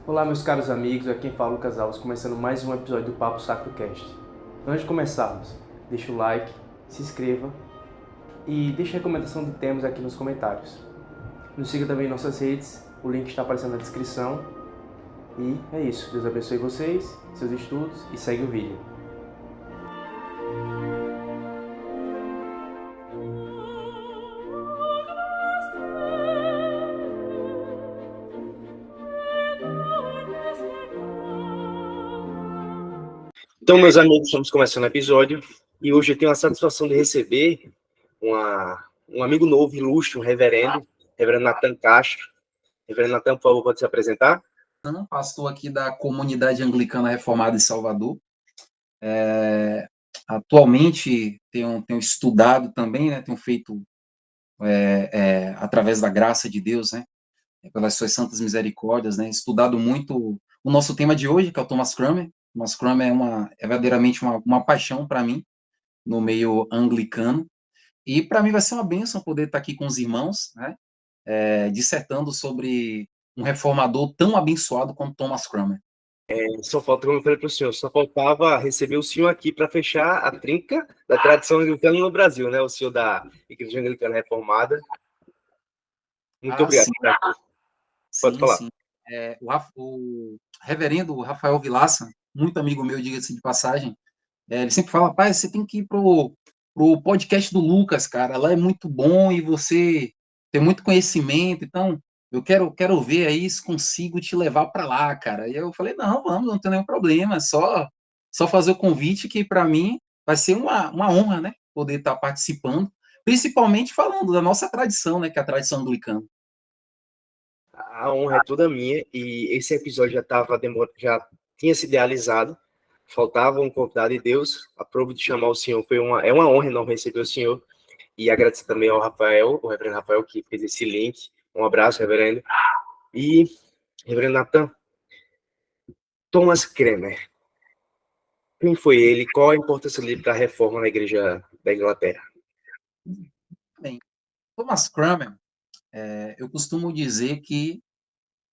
Olá, meus caros amigos, aqui quem fala é Lucas Alves, começando mais um episódio do Papo Sacro Cast. Antes de começarmos, deixa o like, se inscreva e deixe a recomendação de temas aqui nos comentários. Nos siga também em nossas redes, o link está aparecendo na descrição. E é isso, Deus abençoe vocês, seus estudos e segue o vídeo. Então, meus amigos, estamos começando o episódio e hoje eu tenho a satisfação de receber um amigo novo, ilustre, um reverendo Natan Castro. Reverendo Natan, por favor, pode se apresentar? Pastor aqui da Comunidade Anglicana Reformada em Salvador. Atualmente tenho estudado também, né, tenho feito através da graça de Deus, né, pelas suas santas misericórdias, né, estudado muito o nosso tema de hoje, que é o Thomas Cranmer. Thomas Cranmer é verdadeiramente uma paixão para mim no meio anglicano, e para mim vai ser uma bênção poder estar aqui com os irmãos, né, dissertando sobre um reformador tão abençoado quanto Thomas Cranmer. Só falta, como eu falei para o senhor, só faltava receber o senhor aqui para fechar a trinca da tradição anglicana no Brasil, né? O senhor da Igreja Anglicana Reformada. Muito obrigado. Sim, Pode sim, falar. sim. O reverendo Rafael Vilaça, muito amigo meu, diga-se de passagem, ele sempre fala, rapaz, você tem que ir pro podcast do Lucas, cara, lá é muito bom e você tem muito conhecimento, então eu quero ver aí se consigo te levar para lá, cara. E eu falei, não, vamos, não tem nenhum problema, é só fazer o convite que para mim vai ser uma honra, né, poder estar participando, principalmente falando da nossa tradição, né, que é a tradição anglicana. A honra é toda minha e esse episódio já tinha se idealizado. Faltava um convidado e Deus aprove de chamar o senhor. É uma honra enorme receber o senhor e agradecer também ao Rafael, o reverendo Rafael, que fez esse link. Um abraço, reverendo. E, reverendo Natan, Thomas Cranmer. Quem foi ele? Qual a importância dele para a reforma na Igreja da Inglaterra? Bem, Thomas Cranmer, eu costumo dizer que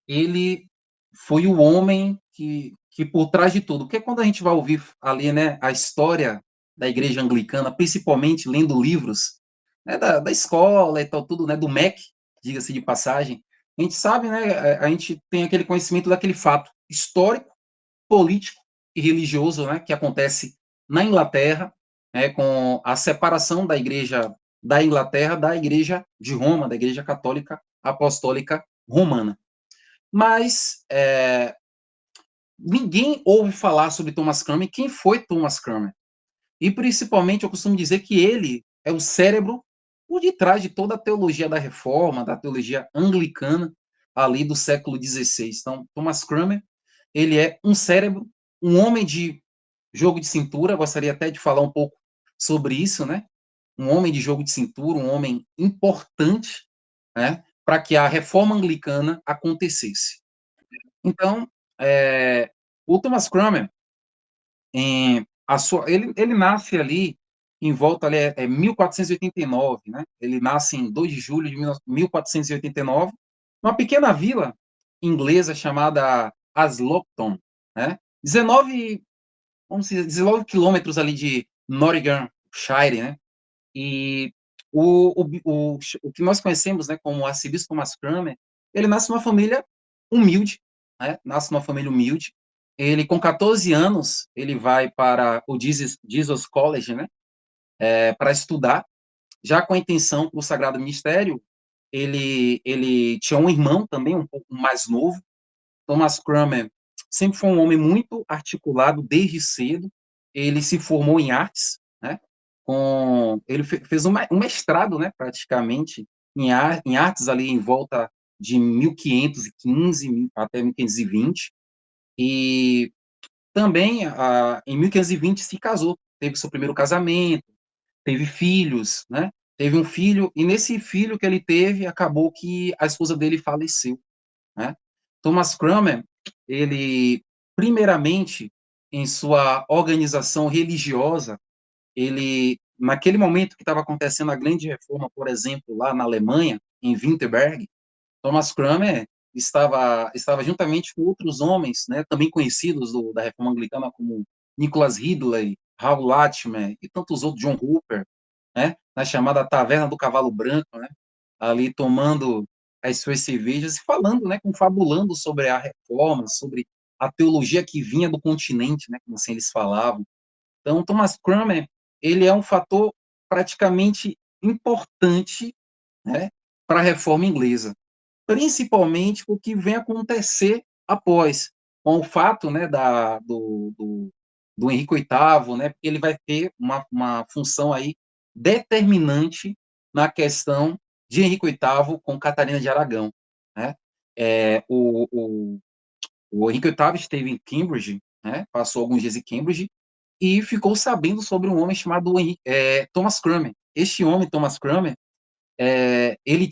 ele foi o homem que por trás de tudo, porque quando a gente vai ouvir ali, né, a história da igreja anglicana, principalmente lendo livros, né, da escola e tal, tudo, né, do MEC, diga-se de passagem, a gente sabe, né, a gente tem aquele conhecimento daquele fato histórico, político e religioso, né, que acontece na Inglaterra, né, com a separação da igreja da Inglaterra da igreja de Roma, da igreja católica apostólica romana. Mas ninguém ouve falar sobre Thomas Cranmer. Quem foi Thomas Cranmer? E principalmente eu costumo dizer que ele é o cérebro por detrás de toda a teologia da Reforma, da teologia anglicana ali do século XVI. Então, Thomas Cranmer, ele é um cérebro, um homem de jogo de cintura. Gostaria até de falar um pouco sobre isso, né? Um homem de jogo de cintura, um homem importante, né? Para que a Reforma anglicana acontecesse. Então, o Thomas Cranmer, ele nasce ali em volta ali, 1489, né? Ele nasce em 2 de julho de 1489, numa pequena vila inglesa chamada Aslockton, né? 19, vamos dizer, 19 quilômetros ali de Nottinghamshire, né? E o que nós conhecemos, né, como arcebispo Thomas Cranmer, ele nasce numa família humilde, né? Nasce numa família humilde. Ele, com 14 anos, ele vai para o Jesus College, né, para estudar, já com a intenção para o Sagrado Ministério. Ele tinha um irmão também, um pouco mais novo. Thomas Cranmer sempre foi um homem muito articulado desde cedo. Ele se formou em artes, né? Ele fez um mestrado, né, praticamente, em artes ali em volta de 1515 até 1520. E também, em 1520, se casou, teve seu primeiro casamento, teve filhos, né? Teve um filho, e nesse filho que ele teve, acabou que a esposa dele faleceu, né? Thomas Cranmer, ele, primeiramente, em sua organização religiosa, ele, naquele momento que estava acontecendo a grande reforma, por exemplo, lá na Alemanha, em Wittenberg, Thomas Cranmer estava juntamente com outros homens, né, também conhecidos da Reforma Anglicana, como Nicholas Ridley, Hal Latimer e tantos outros, John Hooper, né, na chamada Taverna do Cavalo Branco, né, ali tomando as suas cervejas e falando, né, confabulando sobre a reforma, sobre a teologia que vinha do continente, né, como assim eles falavam. Então, Thomas Cranmer, ele é um fator praticamente importante, né, para a reforma inglesa, principalmente o que vem acontecer após, com o fato, né, do Henrique VIII, né, porque ele vai ter uma função aí determinante na questão de Henrique VIII com Catarina de Aragão, né? É, o Henrique VIII esteve em Cambridge, né, passou alguns dias em Cambridge, e ficou sabendo sobre um homem chamado Thomas Cranmer. Este homem, Thomas Cranmer, ele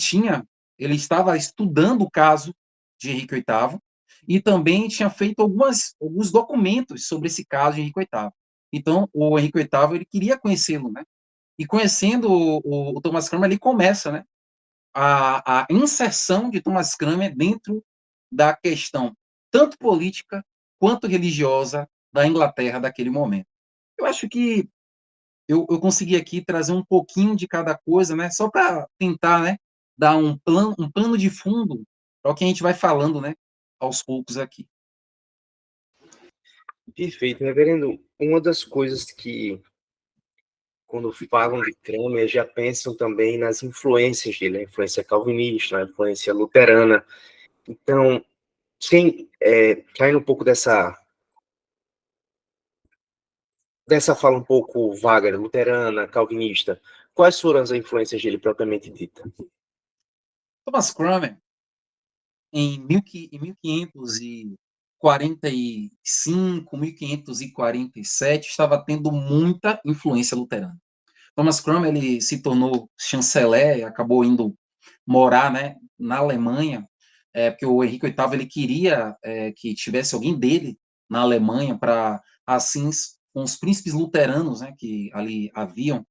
estava estudando o caso de Henrique VIII e também tinha feito alguns documentos sobre esse caso de Henrique VIII. Então, o Henrique VIII, ele queria conhecê-lo, né? E conhecendo o Thomas Cranmer, ele começa, né, a inserção de Thomas Cranmer dentro da questão tanto política quanto religiosa da Inglaterra daquele momento. Eu acho que eu consegui aqui trazer um pouquinho de cada coisa, né, só para tentar, né, dar um plano de fundo para o que a gente vai falando, né, aos poucos aqui. Perfeito, reverendo. Uma das coisas que, quando falam de Cranmer, já pensam também nas influências dele, a influência calvinista, a influência luterana. Então, caindo um pouco dessa fala um pouco vaga, luterana, calvinista, quais foram as influências dele propriamente dita? Thomas Cranmer, em 1545, 1547, estava tendo muita influência luterana. Thomas Cranmer, ele se tornou chanceler, acabou indo morar, né, na Alemanha, porque o Henrique VIII ele queria que tivesse alguém dele na Alemanha para, assim, com os príncipes luteranos, né, que ali haviam,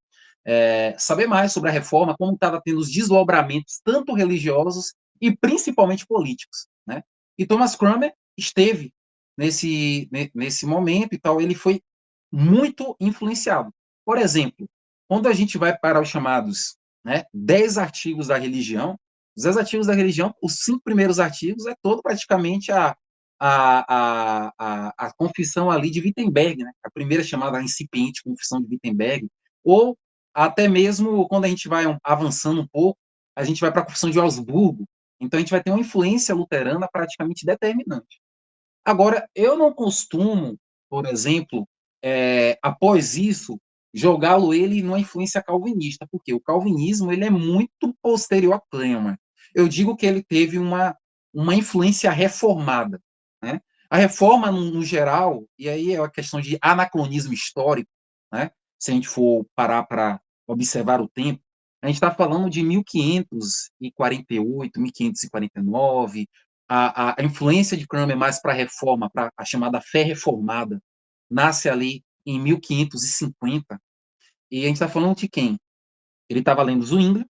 saber mais sobre a reforma, como estava tendo os desdobramentos, tanto religiosos e principalmente políticos, né? E Thomas Cranmer esteve nesse momento e tal, ele foi muito influenciado. Por exemplo, quando a gente vai para os chamados, né, 10 artigos da religião, os 10 artigos da religião, os 5 primeiros artigos é todo praticamente a confissão ali de Wittenberg, né? A primeira chamada incipiente confissão de Wittenberg, ou até mesmo quando a gente vai avançando um pouco, a gente vai para a confissão de Augsburgo, então a gente vai ter uma influência luterana praticamente determinante. Agora, eu não costumo, por exemplo, após isso, jogá-lo ele numa influência calvinista, porque o calvinismo ele é muito posterior a Cranmer. Eu digo que ele teve uma influência reformada, né? A reforma, no geral, e aí é uma questão de anacronismo histórico, né? Se a gente for parar para observar o tempo, a gente está falando de 1548, 1549, a influência de Cranmer mais para a reforma, para a chamada fé reformada, nasce ali em 1550, e a gente está falando de quem? Ele estava lendo Zwingli,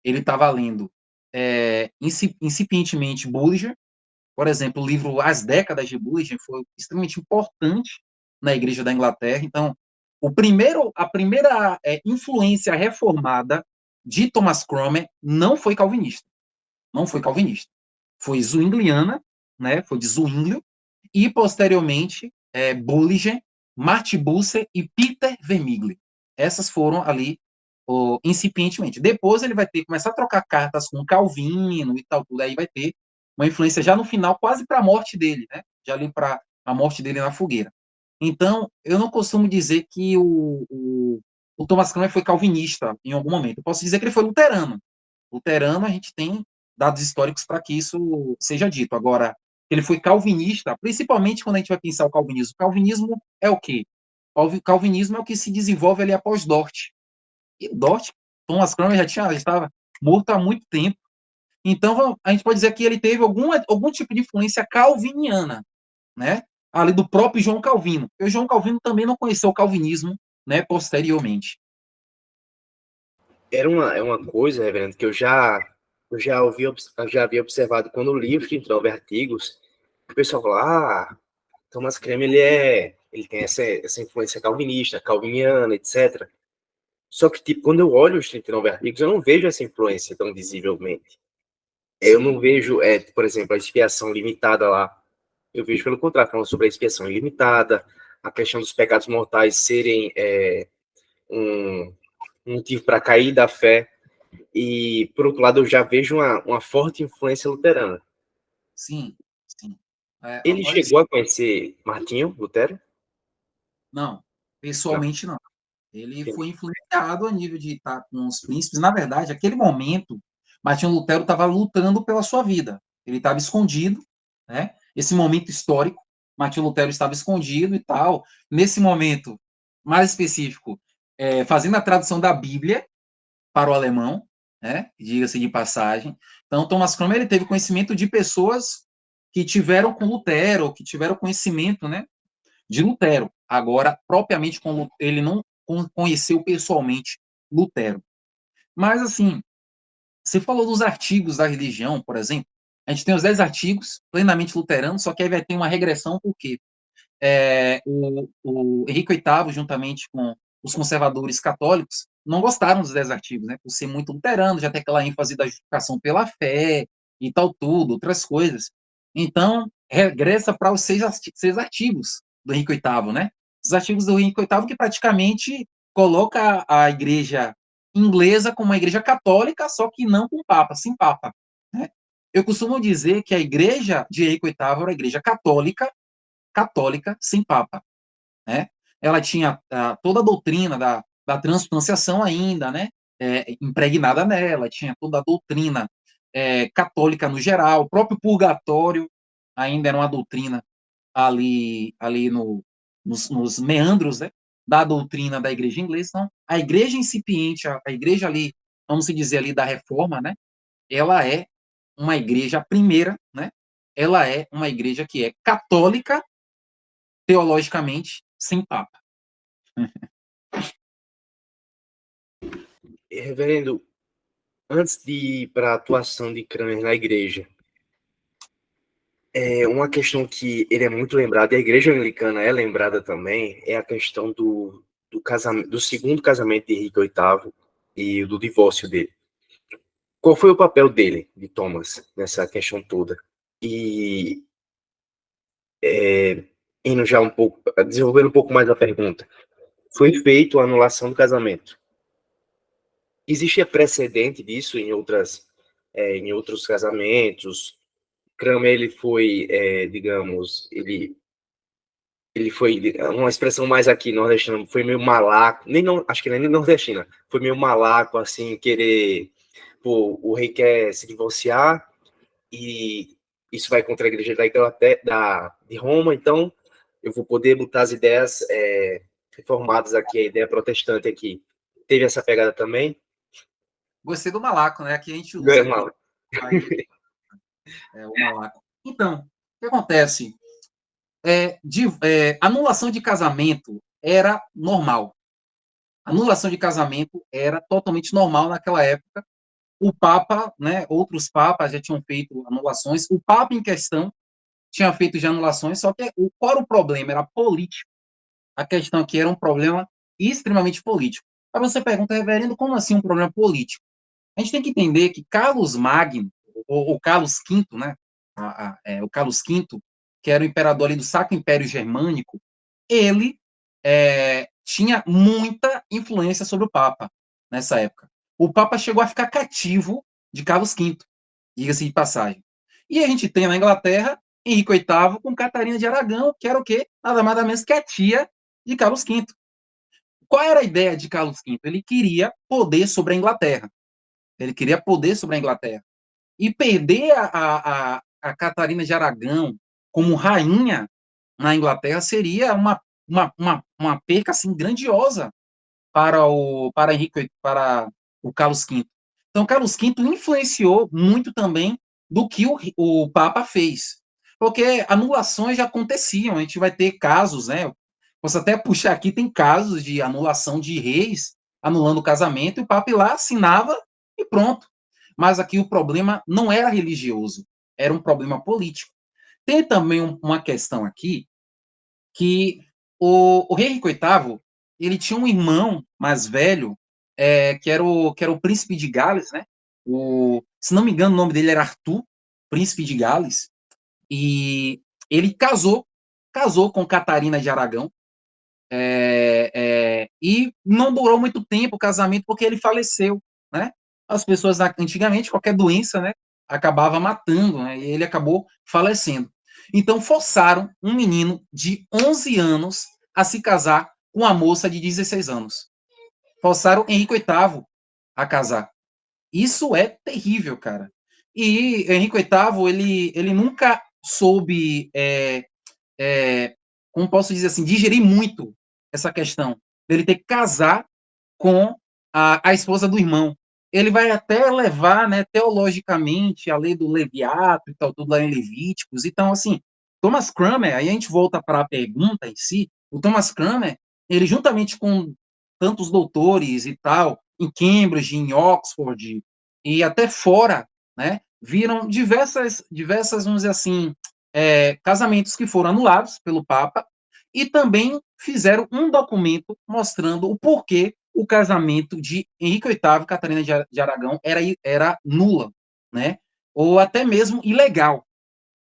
ele estava lendo incipientemente Bullinger, por exemplo, o livro As Décadas de Bullinger foi extremamente importante na Igreja da Inglaterra. Então, a primeira influência reformada de Thomas Cranmer não foi calvinista. Não foi calvinista. Foi zwingliana, né? Foi de Zwinglio, e posteriormente Bullinger, Martin Bucer e Peter Vermigli. Essas foram ali incipientemente. Depois ele vai ter que começar a trocar cartas com Calvino e tal, tudo aí vai ter uma influência já no final, quase para a morte dele, né? Já ali para a morte dele na fogueira. Então, eu não costumo dizer que o Thomas Cranmer foi calvinista em algum momento. Eu posso dizer que ele foi luterano. Luterano, a gente tem dados históricos para que isso seja dito. Agora, ele foi calvinista, principalmente quando a gente vai pensar o calvinismo. O calvinismo é o quê? O calvinismo é o que se desenvolve ali após Dort. E Dort, Thomas Cranmer já estava morto há muito tempo. Então, a gente pode dizer que ele teve algum tipo de influência calviniana, né? Ali do próprio João Calvino. Porque o João Calvino também não conheceu o calvinismo, né, posteriormente. É uma coisa, reverendo, que eu já eu já havia observado quando o livro entrou artigos, o pessoal fala, Thomas Creme, ele tem essa influência calvinista, calviniana, etc. Só que, tipo, quando eu olho os 39 artigos, eu não vejo essa influência tão visivelmente. Eu não vejo, por exemplo, a expiação limitada lá. Eu vejo, pelo contrário, falando sobre a expiação ilimitada, a questão dos pecados mortais serem um motivo para cair da fé. E, por outro lado, eu já vejo uma forte influência luterana. Sim, sim. Ele Olha só, chegou a conhecer Martinho Lutero? não, Não, pessoalmente não. Ele foi entendi. influenciado a nível de estar com os príncipes. Na verdade, aquele momento, Martinho Lutero estava lutando pela sua vida. Ele estava escondido, né? Esse momento histórico, Martinho Lutero estava escondido e tal. Nesse momento, mais específico, fazendo a tradução da Bíblia para o alemão, né? Diga-se de passagem. Então, Thomas Cromwell ele teve conhecimento de pessoas que tiveram com Lutero, que tiveram conhecimento, né? De Lutero. Agora, propriamente, ele não conheceu pessoalmente Lutero. Mas, assim, você falou dos artigos da religião, por exemplo. A gente tem os 10 artigos plenamente luteranos, só que aí vai ter uma regressão, porque o Henrique VIII, juntamente com os conservadores católicos, não gostaram dos 10 artigos, né? Por ser muito luterano, já tem aquela ênfase da justificação pela fé e tal, tudo, outras coisas. Então, regressa para os 6 artigos do Henrique VIII, né? Os artigos do Henrique VIII que praticamente coloca a igreja inglesa como uma igreja católica, só que não com papa, sem papa, né? Eu costumo dizer que a igreja de Henrique VIII era a igreja católica sem papa, né? Ela tinha toda a doutrina da transubstanciação ainda, né? Impregnada nela, tinha toda a doutrina católica no geral, o próprio purgatório ainda era uma doutrina ali nos meandros, né? Da doutrina da igreja inglesa. Então, a igreja incipiente, a igreja ali, vamos dizer ali da reforma, né? Ela é uma igreja primeira, né? Ela é uma igreja que é católica teologicamente sem papa. Reverendo, antes de ir para a atuação de Cranmer na igreja, uma questão que ele é muito lembrado, e a igreja anglicana é lembrada também, é a questão do casamento, do segundo casamento de Henrique VIII e do divórcio dele. Qual foi o papel dele, de Thomas, nessa questão toda? E indo já um pouco, desenvolvendo um pouco mais a pergunta, foi feita a anulação do casamento. Existe precedente disso em outros casamentos? Cranmer, ele foi, digamos, ele foi, uma expressão mais aqui, nordestina, foi meio malaco, acho que nem nordestina, foi meio malaco, assim, querer, pô, o rei quer se divorciar, e isso vai contra a igreja da Inglaterra, de Roma, então eu vou poder botar as ideias reformadas aqui, a ideia protestante aqui. Teve essa pegada também? Gostei do malaco, né? Aqui a gente usa aqui Não. aí, o malaco. Então, o que acontece? Anulação de casamento era normal. Anulação de casamento era totalmente normal naquela época. O Papa, né, outros papas já tinham feito anulações. O Papa em questão tinha feito de anulações, só que qual era o problema? Era político. A questão aqui era um problema extremamente político. Aí você pergunta, reverendo, como assim um problema político? A gente tem que entender que Carlos Magno, ou Carlos V, né? O Carlos V, que era o imperador ali do Sacro Império Germânico, ele tinha muita influência sobre o Papa nessa época. O Papa chegou a ficar cativo de Carlos V, diga-se de passagem. E a gente tem na Inglaterra Henrique VIII com Catarina de Aragão, que era o quê? Nada mais nada menos que a tia de Carlos V. Qual era a ideia de Carlos V? Ele queria poder sobre a Inglaterra. Ele queria poder sobre a Inglaterra. E perder a Catarina de Aragão como rainha na Inglaterra seria uma perca assim, grandiosa para o Carlos V. Então, Carlos V influenciou muito também do que o Papa fez. Porque anulações já aconteciam, a gente vai ter casos, né? Posso até puxar aqui, tem casos de anulação de reis, anulando o casamento, e o Papa lá assinava e pronto. Mas aqui o problema não era religioso, era um problema político. Tem também uma questão aqui que o rei Henrique VIII, ele tinha um irmão mais velho, que era o príncipe de Gales, né? Se não me engano, o nome dele era Arthur, príncipe de Gales, e ele casou com Catarina de Aragão, e não durou muito tempo o casamento porque ele faleceu, né? As pessoas antigamente qualquer doença, né, acabava matando, né? E ele acabou falecendo. Então forçaram um menino de 11 anos a se casar com uma moça de 16 anos. Forçaram Henrique VIII a casar. Isso é terrível, cara. E Henrique VIII, ele nunca soube como posso dizer assim, digerir muito essa questão dele ter que casar com a esposa do irmão. Ele vai até levar, né, teologicamente, a lei do Leviato e tal, tudo lá em Levíticos. Então, assim, Thomas Cranmer, aí a gente volta para a pergunta em si, o Thomas Cranmer, ele juntamente com tantos doutores e tal, em Cambridge, em Oxford e até fora, né, viram diversas, vamos dizer assim, casamentos que foram anulados pelo Papa e também fizeram um documento mostrando o porquê o casamento de Henrique VIII e Catarina de Aragão era nula, né? Ou até mesmo ilegal,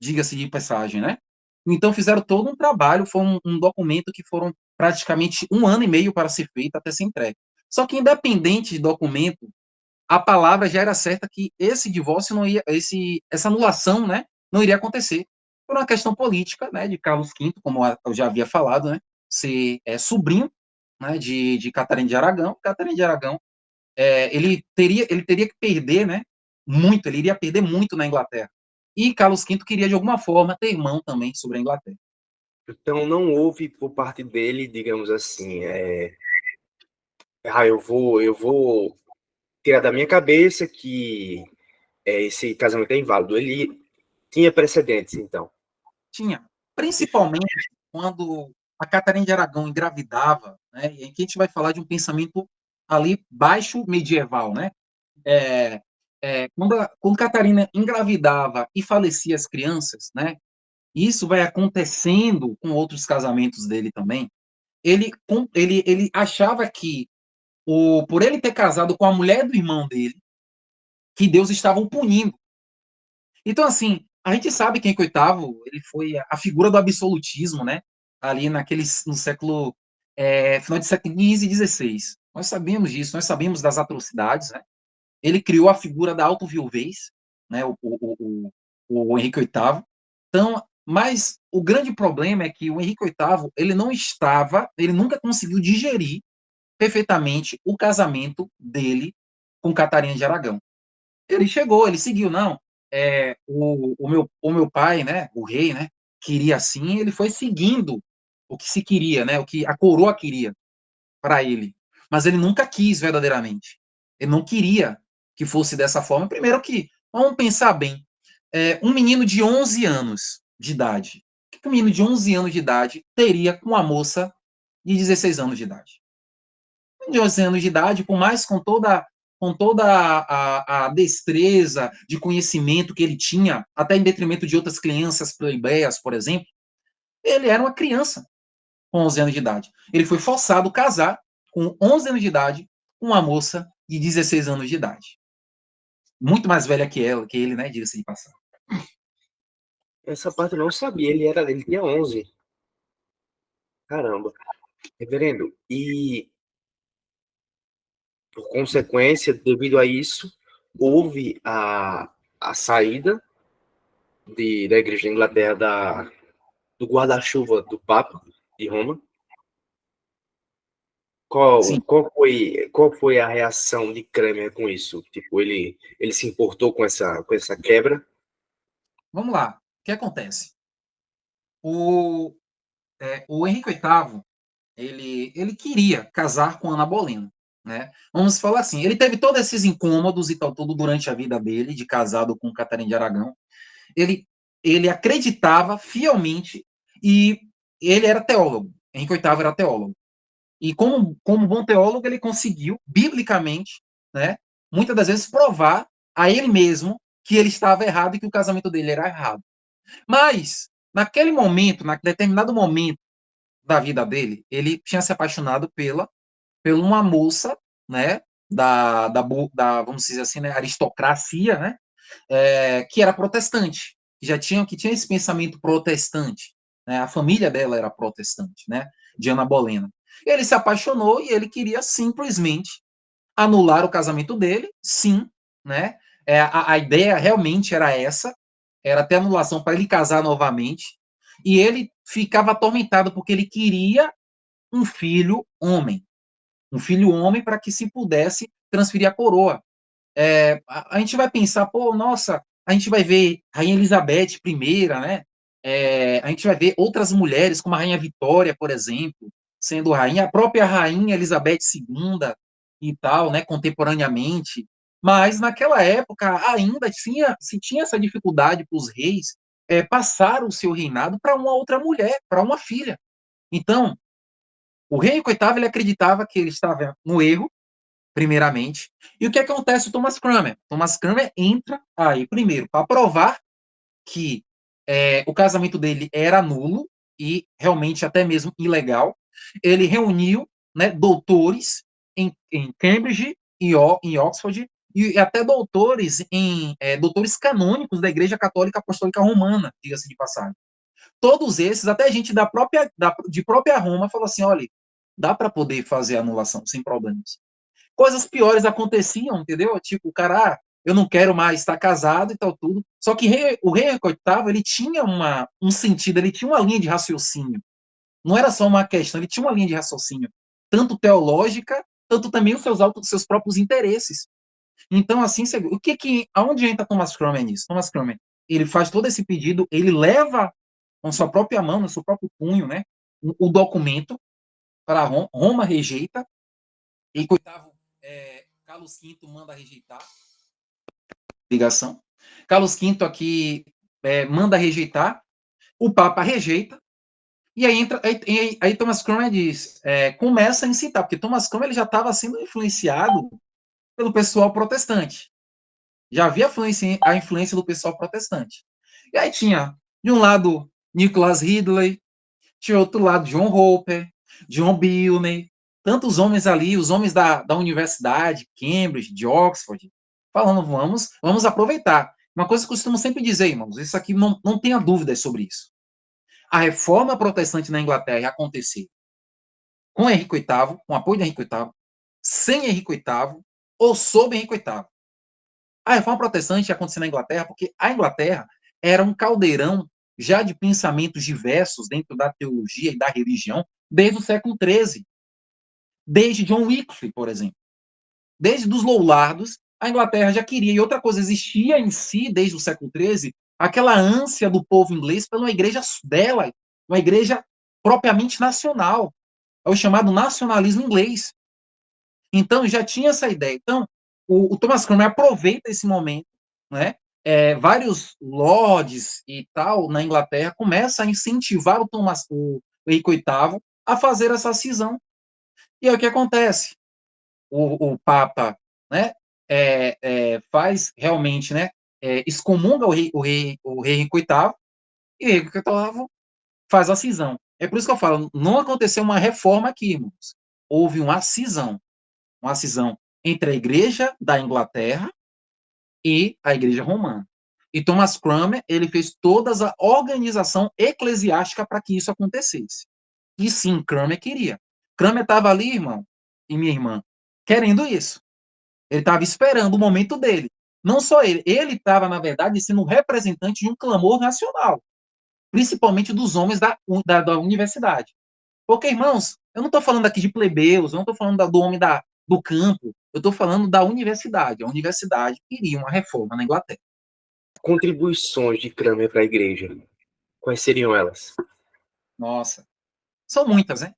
diga-se de passagem, né? Então fizeram todo um trabalho, foi um documento que foram praticamente 1 ano e meio para ser feito até ser entregue. Só que independente de documento, a palavra já era certa que esse divórcio não ia, essa anulação, né, não iria acontecer por uma questão política, né, de Carlos V, como eu já havia falado, né, ser sobrinho, né, de Catarina de Aragão. Catarina de Aragão, ele teria que perder, né, muito, ele iria perder muito na Inglaterra. E Carlos V queria de alguma forma ter mão também sobre a Inglaterra. Então não houve por parte dele, digamos assim, eu vou tirar da minha cabeça que esse casamento é inválido. Ele tinha precedentes, então. Tinha, principalmente quando a Catarina de Aragão engravidava, né? E aqui a gente vai falar de um pensamento ali baixo medieval, né? Quando Catarina engravidava e falecia as crianças, né? Isso vai acontecendo com outros casamentos dele também. Ele achava que por ele ter casado com a mulher do irmão dele, que Deus estava o punindo. Então, assim, a gente sabe que Henrique VIII, ele foi a figura do absolutismo, né? Ali no século, final de século XV e XVI. Nós sabemos disso, nós sabemos das atrocidades, né? Ele criou a figura da autoviuvez, né? O Henrique VIII. Então, mas o grande problema é que o Henrique VIII, ele nunca conseguiu digerir perfeitamente o casamento dele com Catarina de Aragão. Ele seguiu, não. O meu pai, né, o rei, né, queria assim, ele foi seguindo o que se queria, né, o que a coroa queria para ele. Mas ele nunca quis verdadeiramente. Ele não queria que fosse dessa forma. Primeiro que, vamos pensar bem, um menino de 11 anos de idade, o que um menino de 11 anos de idade teria com uma moça de 16 anos de idade? De 11 anos de idade, por mais com toda a destreza de conhecimento que ele tinha, até em detrimento de outras crianças plebeias, por exemplo, ele era uma criança com 11 anos de idade. Ele foi forçado a casar com 11 anos de idade com uma moça de 16 anos de idade. Muito mais velha que ele, né, diga-se de passagem. Essa parte eu não sabia, ele tinha 11. Caramba. Reverendo, e por consequência, devido a isso, houve a saída da Igreja da Inglaterra do guarda-chuva do Papa de Roma. Sim, Qual foi a reação de Kramer com isso? Tipo, ele se importou com essa quebra? vamos lá. O que acontece? O Henrique VIII, ele queria casar com Ana Bolena, né? Vamos falar assim, ele teve todos esses incômodos e tal, tudo durante a vida dele, de casado com Catarina de Aragão. Ele acreditava fielmente e ele era teólogo. Henrique VIII era teólogo. E como bom teólogo, ele conseguiu, biblicamente, né, muitas das vezes provar a ele mesmo que ele estava errado e que o casamento dele era errado. Mas, naquele momento, naquele determinado momento da vida dele, ele tinha se apaixonado pela uma moça, né, vamos dizer assim, né, aristocracia, né, que era protestante, que tinha esse pensamento protestante, né, a família dela era protestante, né, de Ana Bolena. Ele se apaixonou e ele queria simplesmente anular o casamento dele, sim, né, a ideia realmente era essa, era ter anulação para ele casar novamente, e ele ficava atormentado porque ele queria um filho homem, para que se pudesse transferir a coroa. A gente vai pensar, pô, nossa, a gente vai ver Rainha Elizabeth I, né? A gente vai ver outras mulheres, como a Rainha Vitória, por exemplo, sendo rainha, a própria Rainha Elizabeth II e tal, né, contemporaneamente. Mas naquela época ainda se tinha essa dificuldade para os reis passar o seu reinado para uma outra mulher, para uma filha. Então, o rei Henrique VIII ele acreditava que ele estava no erro, primeiramente. E o que acontece com Thomas Cranmer? Thomas Cranmer entra aí, primeiro, para provar que o casamento dele era nulo e realmente até mesmo ilegal. Ele reuniu, né, doutores em Cambridge e em Oxford e até doutores canônicos da Igreja Católica Apostólica Romana, diga-se de passagem. Todos esses, até gente de própria Roma, falou assim: olha, dá para poder fazer anulação sem problemas. Coisas piores aconteciam, entendeu? Tipo, o cara, eu não quero mais estar casado e tal, tudo. Só que o rei Henrique VIII, ele tinha um sentido, ele tinha uma linha de raciocínio. Não era só uma questão, ele tinha uma linha de raciocínio, tanto teológica, tanto também seus próprios interesses. Então, assim, aonde entra Thomas Cranmer nisso? Thomas Cranmer, ele faz todo esse pedido, ele leva com sua própria mão, no seu próprio punho, né, o documento para Roma, Roma rejeita, e coitavo, Carlos V manda rejeitar ligação. Carlos V aqui manda rejeitar, o Papa rejeita, e aí entra, aí Thomas Cranmer diz, começa a incitar, porque Thomas Cranmer ele já estava sendo influenciado pelo pessoal protestante. Já havia a influência do pessoal protestante. E aí tinha, de um lado, Nicholas Ridley, tinha outro lado, John Roper, John Bilney, tantos homens ali, os homens da universidade, Cambridge, de Oxford, falando, vamos aproveitar. Uma coisa que eu costumo sempre dizer, irmãos, isso aqui não tenha dúvidas sobre isso. A reforma protestante na Inglaterra aconteceu com Henrique VIII, com o apoio de Henrique VIII, sem Henrique VIII ou sob Henrique VIII. A reforma protestante aconteceu na Inglaterra porque a Inglaterra era um caldeirão já de pensamentos diversos dentro da teologia e da religião desde o século XIII. Desde John Wycliffe, por exemplo. Desde os Lollardos, a Inglaterra já queria. E outra coisa, existia em si, desde o século XIII, aquela ânsia do povo inglês pela igreja dela, uma igreja propriamente nacional. É o chamado nacionalismo inglês. Então, já tinha essa ideia. Então, o Thomas Cranmer aproveita esse momento, né? Vários lords e tal na Inglaterra começam a incentivar o Henrique VIII a fazer essa cisão. E aí o que acontece? O Papa, né? Faz realmente, né? Excomunga o rei Henrique VIII e o rei Henrique VIII faz a cisão. É por isso que eu falo, não aconteceu uma reforma aqui, irmãos. Houve uma cisão entre a Igreja da Inglaterra e a Igreja Romana. E Thomas Cranmer, ele fez toda a organização eclesiástica para que isso acontecesse. E sim, Cranmer queria. Cranmer estava ali, irmão, e minha irmã, querendo isso. Ele estava esperando o momento dele. Não só ele estava, na verdade, sendo representante de um clamor nacional, principalmente dos homens da universidade. Porque, irmãos, eu não estou falando aqui de plebeus, eu não estou falando do homem do campo, eu estou falando da universidade. A universidade queria uma reforma na Inglaterra. Contribuições de Cranmer para a igreja. Quais seriam elas? Nossa, são muitas, né?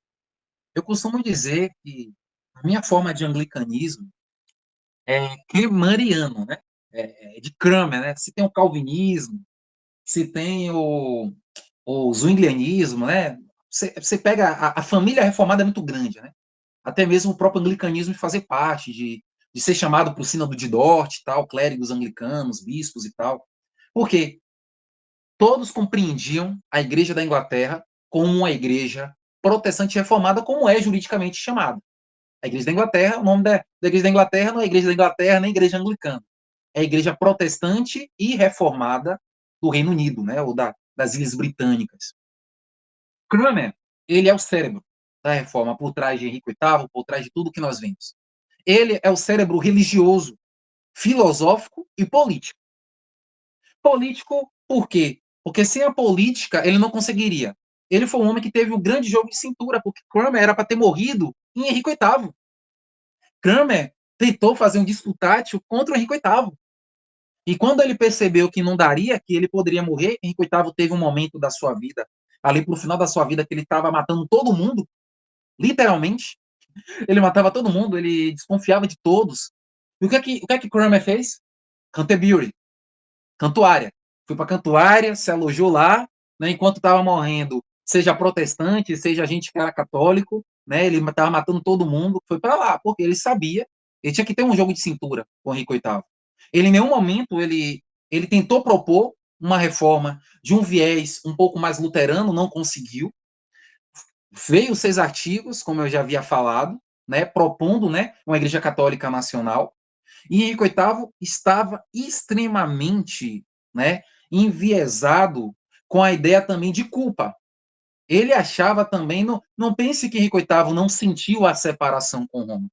Eu costumo dizer que a minha forma de anglicanismo é cranmeriano, né? De Cranmer, né? Se tem o calvinismo, se tem o zwinglianismo, né? Você pega a família reformada é muito grande, né? Até mesmo o próprio anglicanismo de fazer parte de ser chamado para o sínodo de Dort, tal, clérigos anglicanos, bispos e tal. Por quê? Todos compreendiam a Igreja da Inglaterra como uma igreja protestante reformada, como é juridicamente chamada. A Igreja da Inglaterra, o nome da Igreja da Inglaterra não é Igreja da Inglaterra nem Igreja Anglicana. É a Igreja protestante e reformada do Reino Unido, né, ou das Ilhas Britânicas. Cranmer, ele é o cérebro da reforma, por trás de Henrique VIII, por trás de tudo que nós vemos. Ele é o cérebro religioso, filosófico e político. Político, por quê? Porque sem a política, ele não conseguiria. Ele foi um homem que teve um grande jogo de cintura, porque Cranmer era para ter morrido em Henrique VIII. Cranmer tentou fazer um disputátil contra o Henrique VIII. E quando ele percebeu que não daria, que ele poderia morrer, Henrique VIII teve um momento da sua vida, ali pro final da sua vida, que ele estava matando todo mundo, literalmente. Ele matava todo mundo, ele desconfiava de todos. E o que é que Cranmer fez? Canterbury, Cantuária. Foi para Cantuária, se alojou lá, né, enquanto estava morrendo, seja protestante, seja gente que era católico, né, ele estava matando todo mundo, foi para lá, porque ele sabia, ele tinha que ter um jogo de cintura com o Henrique VIII. Ele, em nenhum momento, ele tentou propor uma reforma de um viés um pouco mais luterano, não conseguiu. Veio 6 artigos, como eu já havia falado, né, propondo, né, uma Igreja Católica Nacional, e Henrique VIII estava extremamente, né, enviesado com a ideia também de culpa. Ele achava também, não pense que Henrique VIII não sentiu a separação com Roma.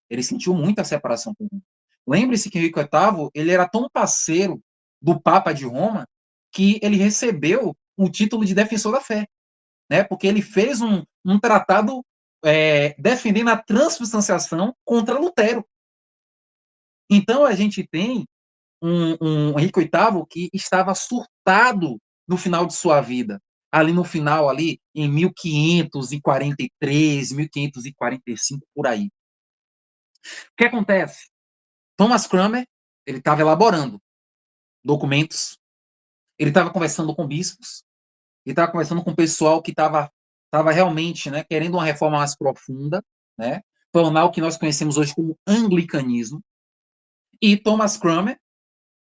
Ele sentiu muito a separação com Roma. Lembre-se que Henrique VIII, ele era tão parceiro do Papa de Roma que ele recebeu o título de defensor da fé, né? Porque ele fez um tratado defendendo a transubstanciação contra Lutero. Então a gente tem um Henrique VIII que estava surtado no final de sua vida, ali no final, ali em 1543, 1545, por aí. O que acontece? Thomas Cranmer, ele estava elaborando documentos, ele estava conversando com bispos, ele estava conversando com o pessoal que estava realmente, né, querendo uma reforma mais profunda, né, tornar o que nós conhecemos hoje como anglicanismo. E Thomas Cranmer,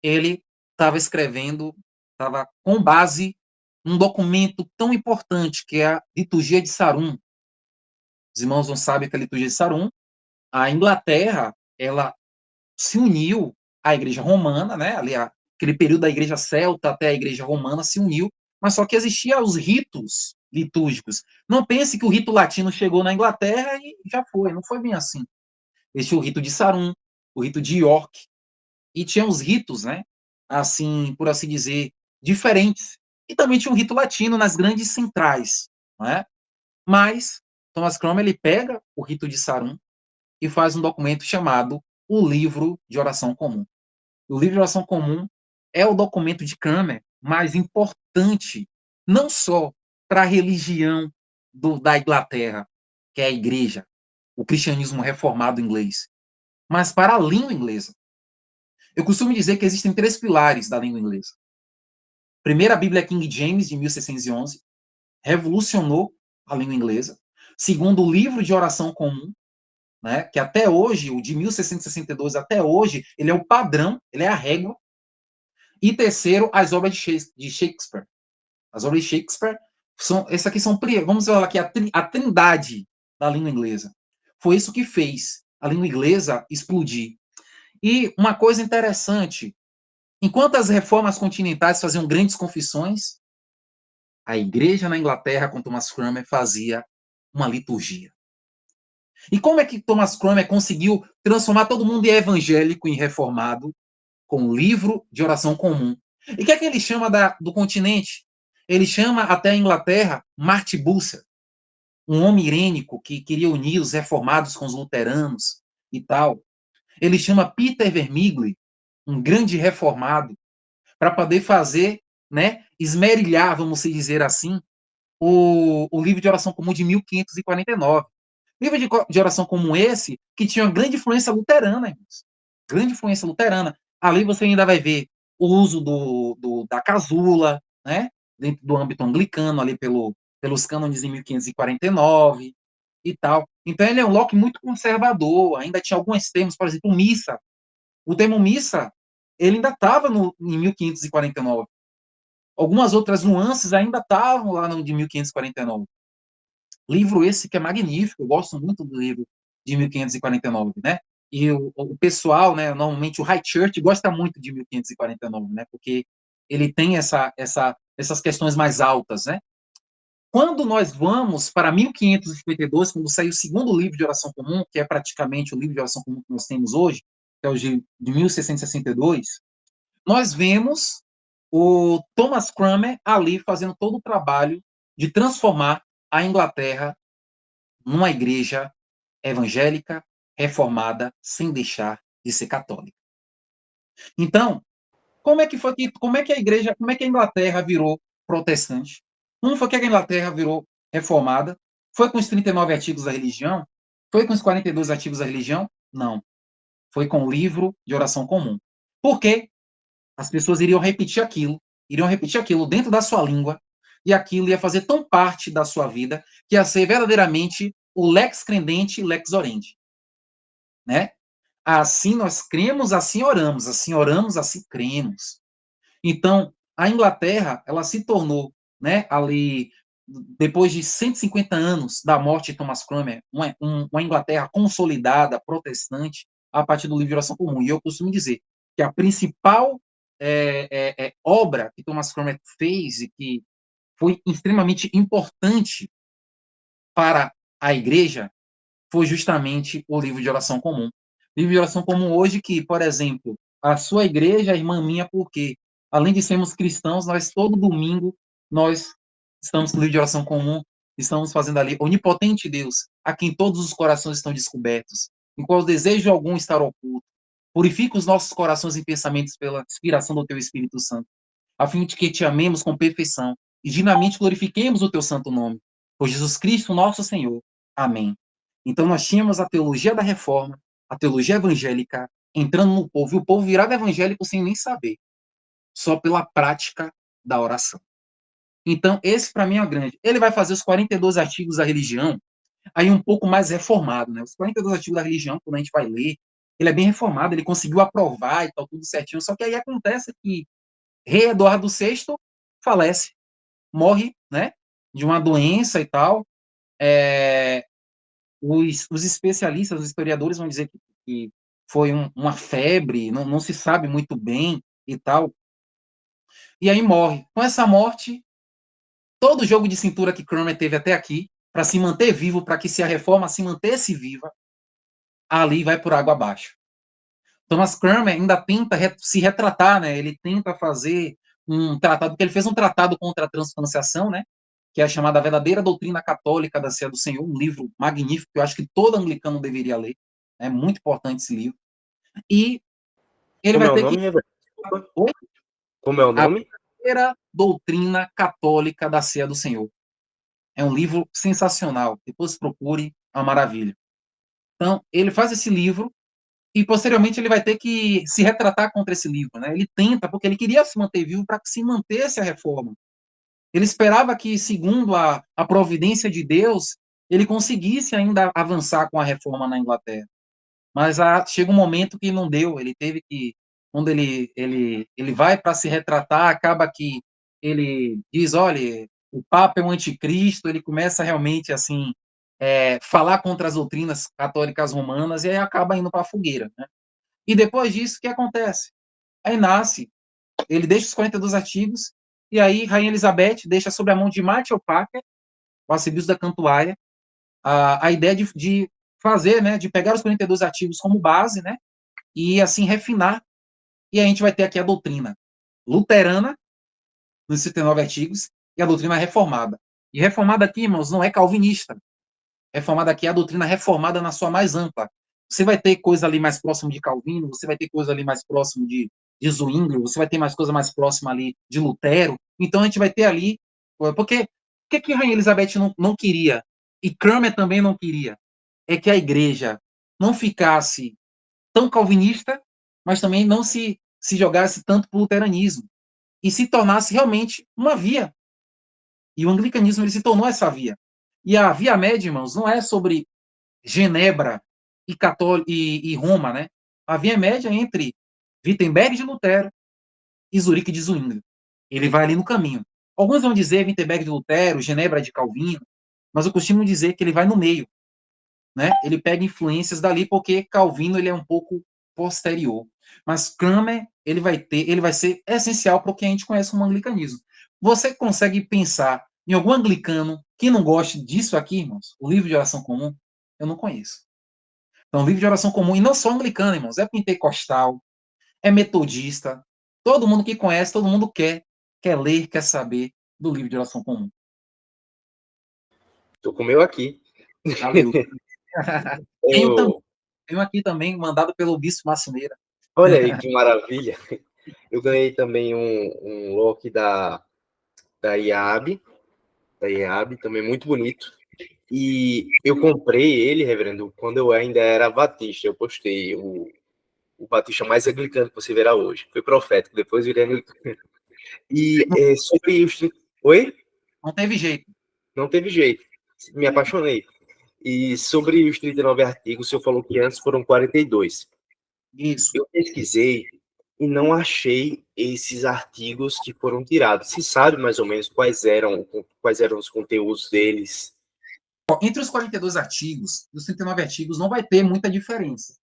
ele estava escrevendo, estava com base num documento tão importante que é a Liturgia de Sarum. Os irmãos não sabem que a Liturgia de Sarum, a Inglaterra, ela se uniu à Igreja Romana, né? Ali, aquele período da Igreja Celta até a Igreja Romana se uniu, mas só que existiam os ritos litúrgicos. Não pense que o rito latino chegou na Inglaterra e já foi, não foi bem assim. Existia o rito de Sarum, o rito de York, e tinha os ritos, né? Assim, por assim dizer, diferentes. E também tinha um rito latino nas grandes centrais, né? Mas Thomas Cranmer, ele pega o rito de Sarum e faz um documento chamado o Livro de Oração Comum. O Livro de Oração Comum é o documento de Cranmer mais importante, não só para a religião da Inglaterra, que é a igreja, o cristianismo reformado inglês, mas para a língua inglesa. Eu costumo dizer que existem 3 pilares da língua inglesa. Primeiro, a Bíblia King James, de 1611, revolucionou a língua inglesa. Segundo, o Livro de Oração Comum, né, que até hoje, o de 1662 até hoje, ele é o padrão, ele é a régua. E terceiro, as obras de Shakespeare. As obras de Shakespeare essas aqui são, vamos falar aqui, a trindade da língua inglesa. Foi isso que fez a língua inglesa explodir. E uma coisa interessante, enquanto as reformas continentais faziam grandes confissões, a igreja na Inglaterra, com Thomas Cranmer, fazia uma liturgia. E como é que Thomas Cranmer conseguiu transformar todo mundo em evangélico, em reformado, com o Livro de Oração Comum? E o que é que ele chama do continente? Ele chama até a Inglaterra Martin Bucer, um homem irênico que queria unir os reformados com os luteranos e tal. Ele chama Peter Vermigli, um grande reformado, para poder fazer, né, esmerilhar, vamos dizer assim, o livro de oração comum de 1549. Livro de oração comum esse que tinha uma grande influência luterana, irmãos. Grande influência luterana. Ali você ainda vai ver o uso da casula, né, dentro do âmbito anglicano, ali pelos cânones de 1549 e tal. Então, ele é um Locke muito conservador, ainda tinha alguns termos, por exemplo, missa. O termo missa, ele ainda estava em 1549. Algumas outras nuances ainda estavam lá no de 1549. Livro esse que é magnífico, eu gosto muito do livro de 1549, né? E o pessoal, né, normalmente o High Church gosta muito de 1549, né? Porque ele tem essas questões mais altas, né? Quando nós vamos para 1552, quando sai o segundo livro de oração comum, que é praticamente o livro de oração comum que nós temos hoje, que é o de 1662, nós vemos o Thomas Cranmer ali fazendo todo o trabalho de transformar a Inglaterra numa igreja evangélica, reformada, sem deixar de ser católica. Então, como é que a igreja, como é que a Inglaterra virou protestante? Como foi que a Inglaterra virou reformada? Foi com os 39 artigos da religião? Foi com os 42 artigos da religião? Não. Foi com o livro de oração comum. Por quê? As pessoas iriam repetir aquilo dentro da sua língua, e aquilo ia fazer tão parte da sua vida que ia ser verdadeiramente o lex credente, lex orandi, né? Assim nós cremos, assim oramos, assim cremos. Então, a Inglaterra, ela se tornou, né, ali, depois de 150 anos da morte de Thomas Cranmer, uma Inglaterra consolidada, protestante, a partir do livro de oração comum. E eu costumo dizer que a principal obra que Thomas Cranmer fez e que foi extremamente importante para a igreja foi justamente o livro de oração comum. Livro de oração comum hoje que, por exemplo, a sua igreja é irmã minha, porque além de sermos cristãos, nós todo domingo nós estamos com o livro de oração comum, estamos fazendo ali, onipotente Deus, a quem todos os corações estão descobertos, em qual desejo algum estar oculto. Purifica os nossos corações e pensamentos pela inspiração do teu Espírito Santo, a fim de que te amemos com perfeição e dignamente glorifiquemos o teu santo nome. Por Jesus Cristo, nosso Senhor. Amém. Então nós tínhamos a teologia da reforma, a teologia evangélica entrando no povo, e o povo virado evangélico sem nem saber, só pela prática da oração. Então, esse para mim é o grande. Ele vai fazer os 42 artigos da religião, aí um pouco mais reformado, né? Os 42 artigos da religião, quando a gente vai ler, ele é bem reformado, ele conseguiu aprovar e tal, tudo certinho, só que aí acontece que rei Eduardo VI falece, morre, né, de uma doença e tal. Os especialistas, os historiadores vão dizer que foi uma febre, não se sabe muito bem e tal. E aí morre. Com essa morte, todo o jogo de cintura que Cranmer teve até aqui, para se manter vivo, para que se a reforma se mantesse viva, ali vai por água abaixo. Thomas Cranmer ainda tenta se retratar, né? Ele tenta fazer um tratado, porque ele fez um tratado contra a transubstanciação, né? Que é a chamada Verdadeira Doutrina Católica da Ceia do Senhor, um livro magnífico que eu acho que todo anglicano deveria ler. É muito importante esse livro. E ele Como é vai o ter nome, que... Reverendo? Como é o A nome? Verdadeira Doutrina Católica da Ceia do Senhor. É um livro sensacional. Depois procure, é uma maravilha. Então, ele faz esse livro e posteriormente ele vai ter que se retratar contra esse livro, né? Ele tenta, porque ele queria se manter vivo para que se mantesse a reforma. Ele esperava que, segundo a providência de Deus, ele conseguisse ainda avançar com a reforma na Inglaterra. Mas chega um momento que não deu, ele teve que, quando ele vai para se retratar, acaba que ele diz, olha, o Papa é um anticristo, ele começa realmente, assim, falar contra as doutrinas católicas romanas e aí acaba indo para a fogueira, né? E depois disso, o que acontece? Aí nasce, ele deixa os 42 artigos, e aí Rainha Elizabeth deixa sob a mão de Matthew Packer, o arcebispo da Cantuária, a ideia de fazer, né, de pegar os 42 artigos como base, né, e assim refinar, e a gente vai ter aqui a doutrina luterana, nos 69 artigos, e a doutrina reformada. E reformada aqui, irmãos, não é calvinista. Reformada aqui é a doutrina reformada na sua mais ampla. Você vai ter coisa ali mais próximo de Calvino, você vai ter coisa ali mais próximo de Zwingli, você vai ter mais coisa mais próxima ali de Lutero. Então a gente vai ter ali. Porque o que a Rainha Elizabeth não queria? E Cranmer também não queria? É que a igreja não ficasse tão calvinista, mas também não se jogasse tanto para o luteranismo. E se tornasse realmente uma via. E o anglicanismo ele se tornou essa via. E a via média, irmãos, não é sobre Genebra e Roma, né? Havia média entre Wittenberg de Lutero e Zurique de Zwingli. Ele vai ali no caminho. Alguns vão dizer Wittenberg de Lutero, Genebra de Calvino, mas eu costumo dizer que ele vai no meio, né? Ele pega influências dali porque Calvino ele é um pouco posterior. Mas Cranmer, ele vai ser essencial para o que a gente conhece como anglicanismo. Você consegue pensar em algum anglicano que não goste disso aqui, irmãos? O livro de oração comum? Eu não conheço. Então, o livro de oração comum, e não só anglicano, irmãos, é pentecostal, é metodista, todo mundo que conhece, todo mundo quer ler, quer saber do livro de oração comum. Tô com o meu aqui. Aleluia. Eu... Tenho aqui também, mandado pelo Bispo Macineira. Olha aí que maravilha. Eu ganhei também um lock da IAB, também muito bonito. E eu comprei ele, reverendo, quando eu ainda era batista. Eu postei o batista mais anglicano que você verá hoje. Foi profético, depois virei anglicano. E sobre os... Oi? Não teve jeito. Não teve jeito. Me apaixonei. E sobre os 39 artigos, o senhor falou que antes foram 42. Isso. Eu pesquisei e não achei esses artigos que foram tirados. Se sabe mais ou menos quais eram os conteúdos deles? Entre os 42 artigos e os 39 artigos não vai ter muita diferença.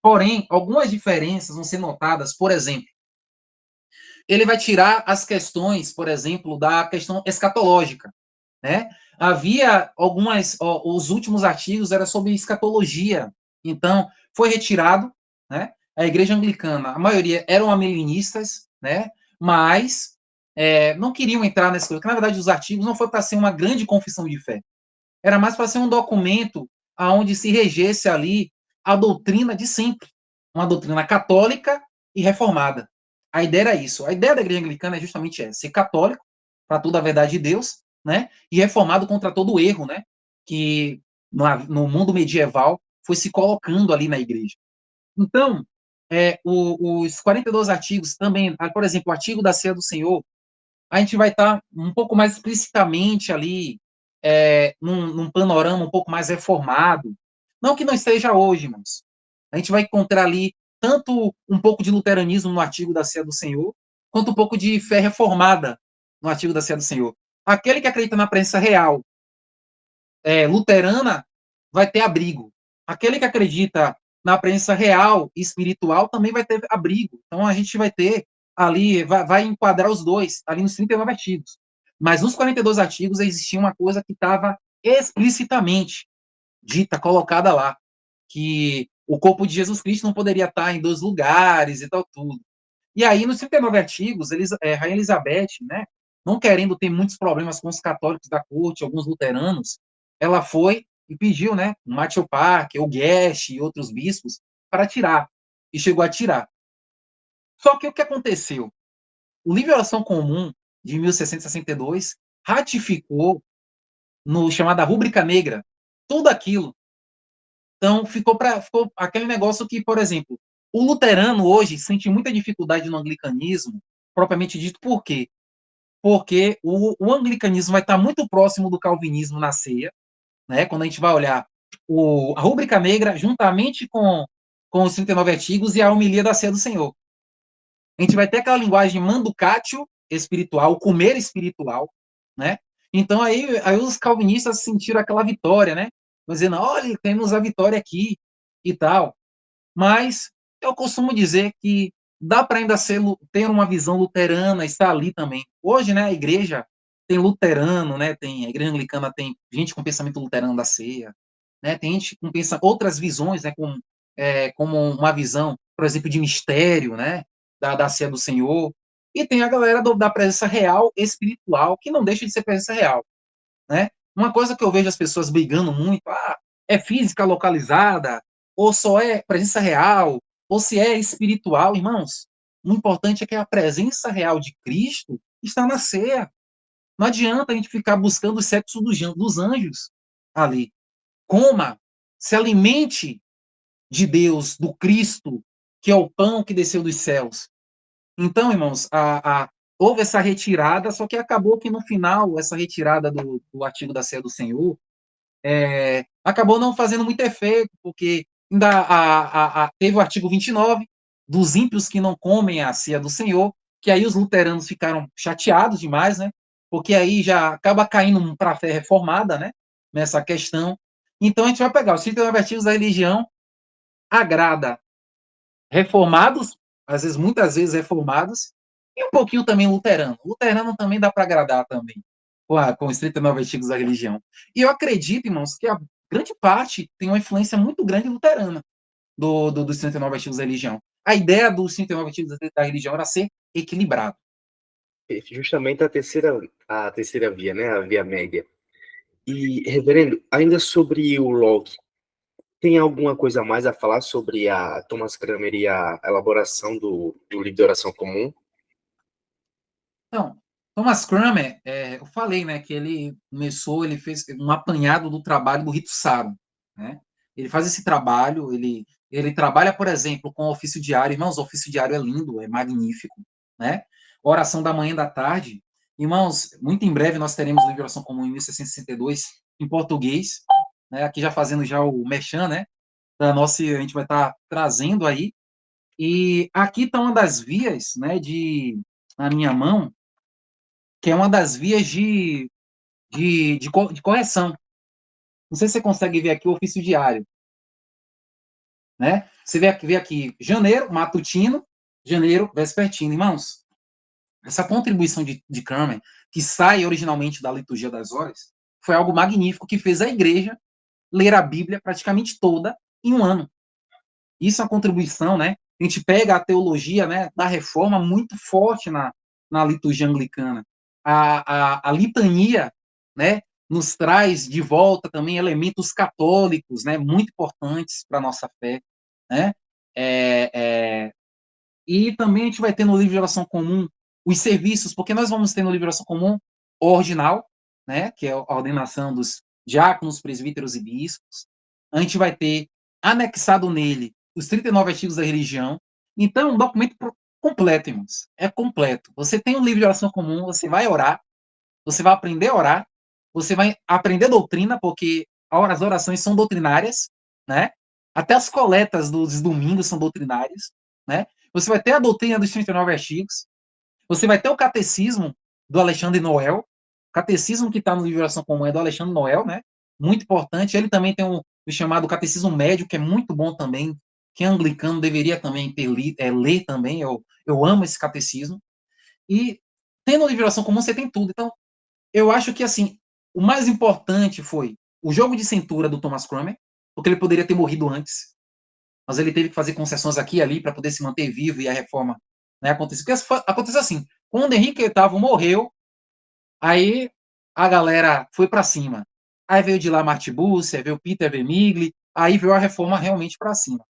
Porém, algumas diferenças vão ser notadas, por exemplo, ele vai tirar as questões, por exemplo, da questão escatológica, né? Havia os últimos artigos era sobre escatologia, então foi retirado, né? A igreja anglicana, a maioria eram amilenistas, né? Mas não queriam entrar nessa coisa, porque na verdade os artigos não foi para ser uma grande confissão de fé, era mais para ser um documento aonde se regesse ali a doutrina de sempre, uma doutrina católica e reformada. A ideia era isso. A ideia da igreja anglicana é justamente essa: ser católico para toda a verdade de Deus, né? E reformado contra todo o erro, né? Que no mundo medieval foi se colocando ali na igreja. Então, os 42 artigos também, por exemplo, o artigo da Ceia do Senhor, a gente vai estar um pouco mais explicitamente ali, num panorama um pouco mais reformado. Não que não esteja hoje, irmãos. A gente vai encontrar ali tanto um pouco de luteranismo no artigo da Ceia do Senhor, quanto um pouco de fé reformada no artigo da Ceia do Senhor. Aquele que acredita na presença real luterana vai ter abrigo. Aquele que acredita na presença real e espiritual também vai ter abrigo. Então a gente vai ter ali, vai enquadrar os dois, ali nos 39 artigos. Mas nos 42 artigos existia uma coisa que estava explicitamente dita, colocada lá, que o corpo de Jesus Cristo não poderia estar em dois lugares e tal, tudo. E aí, nos 39 artigos, Rainha Elizabeth, né, não querendo ter muitos problemas com os católicos da corte, alguns luteranos, ela foi e pediu, né, o Matthew Parker, o Guest e outros bispos para tirar. E chegou a tirar. Só que o que aconteceu? O livro de oração comum de 1662 ratificou no chamada rúbrica negra tudo aquilo. Então ficou aquele negócio que, por exemplo, o luterano hoje sente muita dificuldade no anglicanismo, propriamente dito, por quê? Porque o anglicanismo vai estar muito próximo do calvinismo na ceia, né? Quando a gente vai olhar a rúbrica negra juntamente com os 39 artigos e a homilia da ceia do Senhor. A gente vai ter aquela linguagem manducatio espiritual, o comer espiritual, né? Então aí os calvinistas sentiram aquela vitória, né? Dizendo, olha, temos a vitória aqui e tal. Mas eu costumo dizer que dá para ainda ter uma visão luterana, estar ali também. Hoje, né, a igreja tem luterano, né, a igreja anglicana tem gente com pensamento luterano da ceia, né, tem gente com outras visões, né, como uma visão, por exemplo, de mistério, né, da ceia do Senhor, e tem a galera da presença real espiritual, que não deixa de ser presença real, né? Uma coisa que eu vejo as pessoas brigando muito, é física localizada, ou só é presença real, ou se é espiritual, irmãos. O importante é que a presença real de Cristo está na ceia. Não adianta a gente ficar buscando o sexo dos anjos ali. Coma, se alimente de Deus, do Cristo, que é o pão que desceu dos céus. Então, irmãos, houve essa retirada, só que acabou que no final, essa retirada do artigo da ceia do Senhor, acabou não fazendo muito efeito, porque ainda teve o artigo 29 dos ímpios que não comem a ceia do Senhor, que aí os luteranos ficaram chateados demais, né? Porque aí já acaba caindo para a fé reformada, né? Nessa questão. Então a gente vai pegar os 39 artigos da religião, agrada reformados, às vezes, muitas vezes reformados, e um pouquinho também luterano. Luterano também dá para agradar também, com os 39 artigos da religião. E eu acredito, irmãos, que a grande parte tem uma influência muito grande luterana dos 39 artigos da religião. A ideia dos 39 artigos da religião era ser equilibrado. Justamente a terceira via, né? A via média. E, reverendo, ainda sobre o Locke, tem alguma coisa a mais a falar sobre a Thomas Cranmer e a elaboração do livro de oração comum? Então, Thomas Cranmer, eu falei, né, que ele fez um apanhado do trabalho do Rito Saro, né? Ele faz esse trabalho, ele trabalha, por exemplo, com o ofício diário. Irmãos, o ofício diário é lindo, é magnífico, né? Oração da manhã e da tarde. Irmãos, muito em breve nós teremos o livro de oração comum em 1662 em português, né? Aqui já fazendo já o merchan, né? Da nossa, a gente vai estar trazendo aí. E aqui está uma das vias, né, na minha mão, que é uma das vias de correção. Não sei se você consegue ver aqui o ofício diário, né? Você vê aqui janeiro, matutino, janeiro, vespertino. Irmãos, essa contribuição de Cranmer, que sai originalmente da liturgia das horas, foi algo magnífico que fez a igreja ler a Bíblia praticamente toda em um ano. Isso é uma contribuição, né? A gente pega a teologia, né, da reforma muito forte na liturgia anglicana. A litania, né, nos traz de volta também elementos católicos, né, muito importantes para a nossa fé, né? É, é, e também a gente vai ter no livro de oração comum os serviços, porque nós vamos ter no livro de oração comum o ordinal, né, que é a ordenação dos diáconos, presbíteros e bispos. A gente vai ter anexado nele os 39 artigos da religião. Então, é um documento completo, irmãos. É completo. Você tem um livro de oração comum, você vai orar, você vai aprender a orar, você vai aprender doutrina, porque as orações são doutrinárias, né? Até as coletas dos domingos são doutrinárias, né? Você vai ter a doutrina dos 39 artigos, você vai ter o catecismo do Alexandre Noel, o catecismo que está no livro de oração comum é do Alexandre Noel, né? Muito importante. Ele também tem o chamado catecismo médio, que é muito bom também. Quem é anglicano deveria também ler também. Eu amo esse catecismo. E tendo o livro de oração comum, você tem tudo. Então, eu acho que, assim, o mais importante foi o jogo de cintura do Thomas Cranmer, porque ele poderia ter morrido antes, mas ele teve que fazer concessões aqui e ali para poder se manter vivo e a reforma, né, aconteceu. Porque aconteceu assim, quando Henrique VIII morreu, aí a galera foi para cima. Aí veio de lá Martin Bucer, veio Peter Vermigli, aí veio a reforma realmente para cima.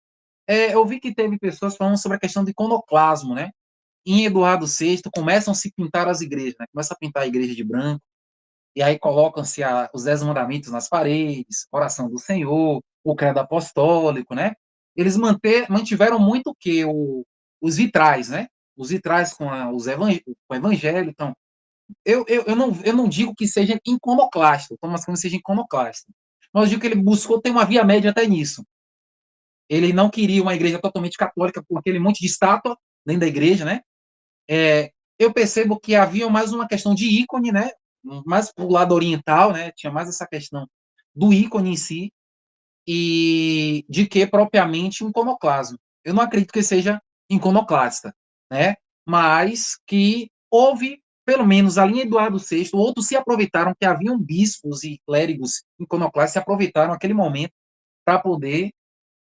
Eu vi que teve pessoas falando sobre a questão do iconoclasmo, né? Em Eduardo VI, começam a se pintar as igrejas, né? Começa a pintar a igreja de branco, e aí colocam-se os 10 mandamentos nas paredes, oração do Senhor, o credo apostólico, né? Eles mantiveram muito o que? Os vitrais, né? Os vitrais com o evangelho. Então, eu não digo que seja iconoclasta, Thomas Cranmer seja iconoclasta, mas eu digo que ele buscou ter uma via média até nisso. Ele não queria uma igreja totalmente católica com aquele monte de estátua dentro da igreja, né? Eu percebo que havia mais uma questão de ícone, né? Mais pro lado oriental, né? Tinha mais essa questão do ícone em si e de que propriamente um iconoclasmo. Eu não acredito que seja iconoclasta, né? Mas que houve, pelo menos ali em Eduardo VI, outros se aproveitaram que haviam bispos e clérigos iconoclastas, se aproveitaram aquele momento para poder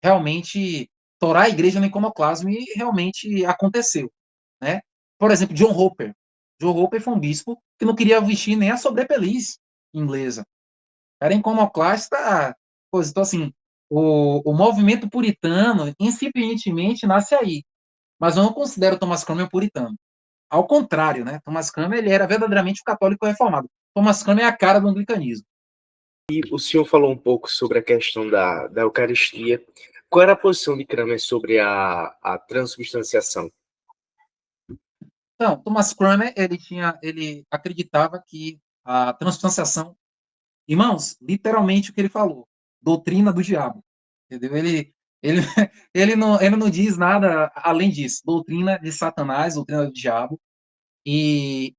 realmente torar a igreja no iconoclasmo e realmente aconteceu, né? Por exemplo, John Hopper. John Hopper foi um bispo que não queria vestir nem a sobrepeliz inglesa. Era iconoclasta, coisa. Então, assim, o movimento puritano, incipientemente, nasce aí. Mas eu não considero Thomas Cranmer um puritano. Ao contrário, né? Thomas Cranmer ele era verdadeiramente um católico reformado. Thomas Cranmer é a cara do anglicanismo. E o senhor falou um pouco sobre a questão da Eucaristia. Qual era a posição de Cranmer sobre a transubstanciação? Então, Thomas Cranmer ele acreditava que a transubstanciação Irmãos, literalmente o que ele falou, doutrina do diabo, entendeu? Ele, ele não diz nada além disso, doutrina de Satanás, doutrina do diabo, e